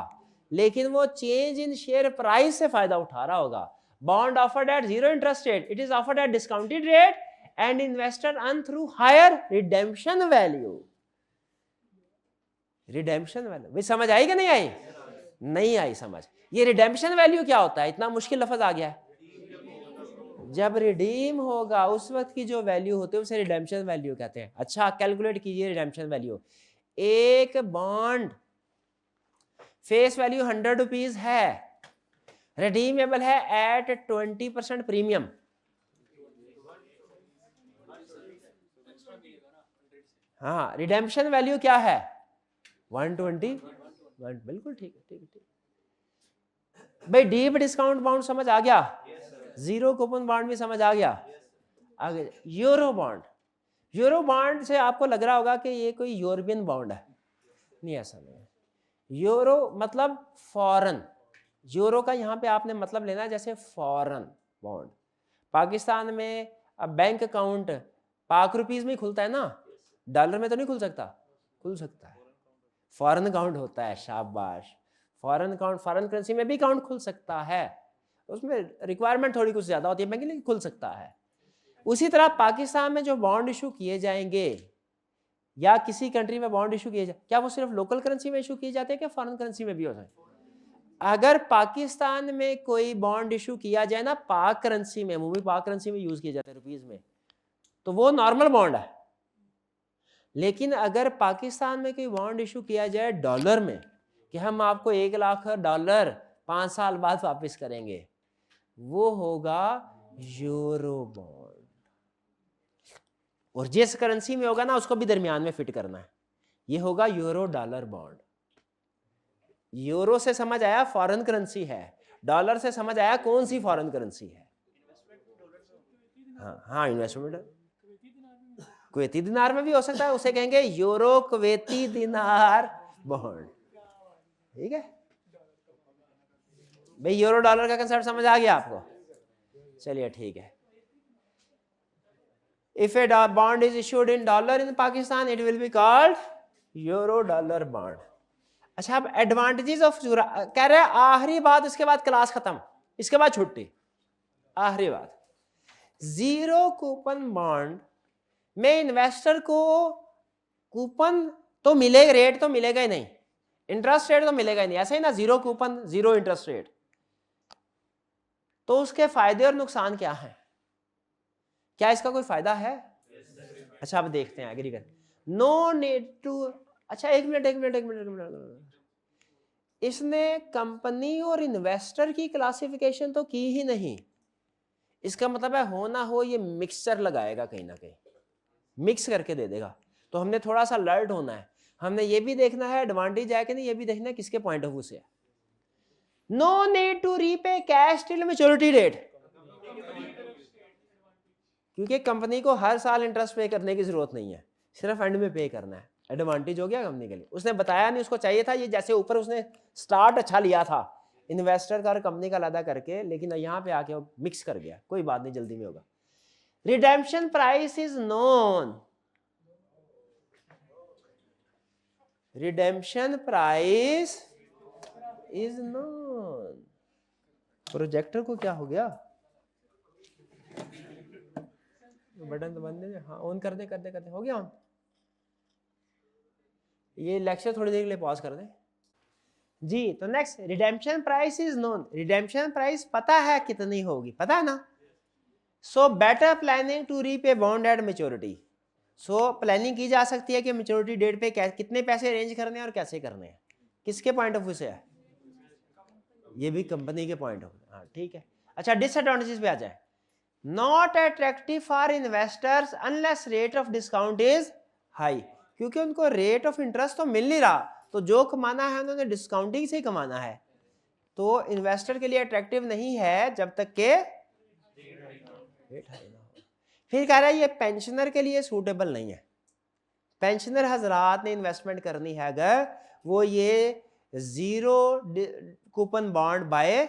लेकिन वो चेंज इन शेयर प्राइस से फायदा उठा रहा होगा। Bond offered at zero interest rate, it is offered at discounted rate and investor earn through higher redemption value. Redemption value भी समझ आई कि नहीं आई? नहीं आई समझ। ये रिडेम्पशन वैल्यू क्या होता है? इतना मुश्किल लफ्ज आ गया है। जब रिडीम होगा उस वक्त की जो वैल्यू होती है उसे रिडेम्पशन वैल्यू कहते हैं। अच्छा कैलकुलेट कीजिए रिडेम्पशन वैल्यू। एक बॉन्ड फेस वैल्यू 100 रुपीज है, रिडीमेबल है एट 20% प्रीमियम। हाँ, रिडेम्पशन वैल्यू क्या है? 120। बिल्कुल ठीक है, ठीक है, ठीक। भाई डीप डिस्काउंट बॉन्ड समझ आ गया? जीरो कूपन बॉन्ड भी समझ आ गया? आगे यूरो बॉन्ड। यूरो बॉन्ड से आपको लग रहा होगा कि ये कोई यूरोपियन बॉन्ड है, नहीं ऐसा नहीं है। यूरो मतलब फॉरेन, यूरो का यहाँ पे आपने मतलब लेना है जैसे फॉरेन बॉन्ड। पाकिस्तान में अब बैंक अकाउंट पाक रुपीज में खुलता है ना, डॉलर में तो नहीं खुल सकता? खुल सकता है, फॉरेन अकाउंट होता है। शाबाश। फॉरेन अकाउंट, फॉरेन करेंसी में भी अकाउंट खुल सकता है, उसमें रिक्वायरमेंट थोड़ी कुछ ज्यादा होती है बैंक, लेकिन खुल सकता है। उसी तरह पाकिस्तान में जो बॉन्ड इशू किए जाएंगे या किसी कंट्री में बॉन्ड इशू किए जाए, क्या वो सिर्फ लोकल करेंसी में इशू किए जाते हैं क्या फॉरेन करेंसी में भी होता है? अगर पाकिस्तान में कोई बॉन्ड इशू किया जाए ना पाक करेंसी में, वो भी पाक करेंसी में यूज किए जाते हैं रुपीज में, तो वो नॉर्मल बॉन्ड है। लेकिन अगर पाकिस्तान में कोई बॉन्ड इशू किया जाए डॉलर में कि हम आपको 1 लाख डॉलर 5 साल बाद वापस करेंगे, वो होगा यूरो बॉन्ड। और जिस करेंसी में होगा ना उसको भी दरमियान में फिट करना है, ये होगा यूरो डॉलर बॉन्ड। यूरो से समझ आया फॉरेन करेंसी है, डॉलर से समझ आया कौन सी फॉरेन करेंसी है। हाँ हाँ, इन्वेस्टमेंट कुवैती दिनार में भी हो सकता है, उसे कहेंगे यूरो कुवैती दिनार बॉन्ड। ठीक है भाई, यूरो डॉलर का कंसेप्ट समझ आ गया आपको? चलिए ठीक है। If a bond is issued in dollar in Pakistan, it will be called euro dollar bond. अच्छा अब एडवांटेजेस ऑफ कह रहे हैं आखिरी बात, इसके बाद क्लास खत्म। इसके बाद छुट्टी। आखिरी बात, जीरो कूपन बॉन्ड में इन्वेस्टर को कूपन तो मिलेगा, रेट तो मिलेगा ही नहीं, इंटरेस्ट रेट तो मिलेगा ही नहीं, ऐसे ही ना, zero coupon zero interest rate. तो उसके फायदे और नुकसान क्या हैं? क्या इसका कोई फायदा है? अच्छा अब देखते हैं एग्री कर। नो नीड टू, अच्छा एक मिनट, इसने कंपनी और इन्वेस्टर की क्लासिफिकेशन तो की ही नहीं। इसका मतलब है हो ना हो ये मिक्सचर लगाएगा, कहीं ना कहीं मिक्स करके दे देगा। तो हमने थोड़ा सा अलर्ट होना है, हमने ये भी देखना है एडवांटेज है कि नहीं, ये भी देखना है किसके पॉइंट ऑफ व्यू से है। No need to repay cash till maturity date, क्योंकि कंपनी को हर साल इंटरेस्ट पे करने की जरूरत नहीं है, सिर्फ एंड में पे करना है। एडवांटेज हो गया कंपनी के लिए। उसने बताया नहीं, उसको चाहिए था ये, जैसे ऊपर उसने स्टार्ट अच्छा लिया था इन्वेस्टर का और कंपनी का अलग करके, लेकिन यहाँ पे आके वो मिक्स कर गया। कोई बात नहीं, जल्दी में होगा। Redemption price is known, redemption price is known. Projector को क्या हो गया? बटन तो बंद है, हाँ ऑन कर दे, करते हो गया ऑन। ये लेक्चर थोड़ी देर के लिए पॉज कर दे जी। तो next, redemption price is known, redemption price पता है कितनी होगी, पता है ना। So better planning to repay bond at maturity, so planning की जा सकती है कि मेच्योरिटी डेट पे कितने पैसे अरेंज करने हैं और कैसे करने हैं। किसके पॉइंट ऑफ व्यू से है? ये भी कंपनी के पॉइंट ऑफ व्यू, हाँ ठीक है। अच्छा डिसएडवांटेजेस पे आ जाए। Not attractive for investors unless rate of discount is high, क्योंकि उनको रेट ऑफ इंटरेस्ट तो मिल नहीं रहा, तो जो कमाना है उन्होंने डिस्काउंटिंग से ही कमाना है। तो इन्वेस्टर के लिए अट्रैक्टिव नहीं है जब तक के रेट हाई ना हो। फिर कह रहा है ये पेंशनर के लिए सूटेबल नहीं है। पेंशनर हजरात ने इन्वेस्टमेंट करनी है अगर, वो ये जीरो कूपन बॉन्ड बाय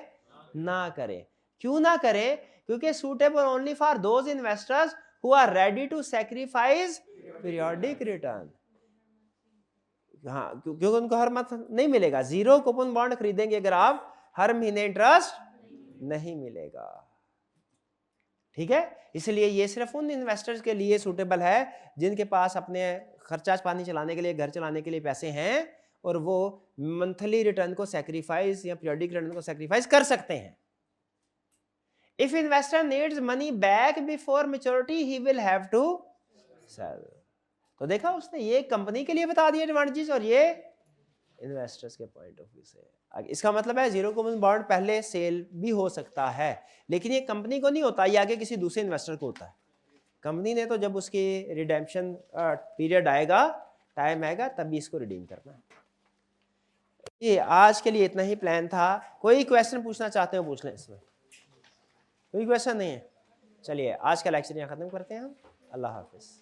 ना करे। क्यों ना करे? क्योंकि suitable only for those investors who are ready to sacrifice periodic return. हाँ, क्योंकि उनको हर मंथ नहीं मिलेगा। जीरो कूपन बॉन्ड खरीदेंगे अगर आप, हर महीने इंटरेस्ट नहीं मिलेगा, ठीक है। इसलिए ये सिर्फ उन इन्वेस्टर्स के लिए सूटेबल है जिनके पास अपने खर्चा पानी चलाने के लिए, घर चलाने के लिए पैसे हैं, और वो मंथली रिटर्न को सैक्रिफाइस या पीरियोडिक रिटर्न को सैक्रिफाइस कर सकते हैं। If investor needs money back before maturity, he will have to sell. तो देखा उसने, ये कंपनी के लिए बता दिया एडवांटेजेस और ये इन्वेस्टर्स के पॉइंट ऑफ व्यू से। इसका मतलब है जीरो कूपन बॉन्ड पहले सेल भी हो सकता है, लेकिन ये कंपनी को नहीं होता, ये आगे किसी दूसरे इन्वेस्टर को होता है। कंपनी ने तो जब उसकी रिडेम्पशन पीरियड आएगा, टाइम आएगा, तभी इसको रिडीम करना है। ये आज के लिए इतना ही प्लान था। कोई क्वेश्चन पूछना चाहते हो पूछ लें, इसमें कोई क्वेश्चन नहीं है। चलिए आज का लेक्चर यहाँ खत्म करते हैं हम। अल्लाह हाफिज।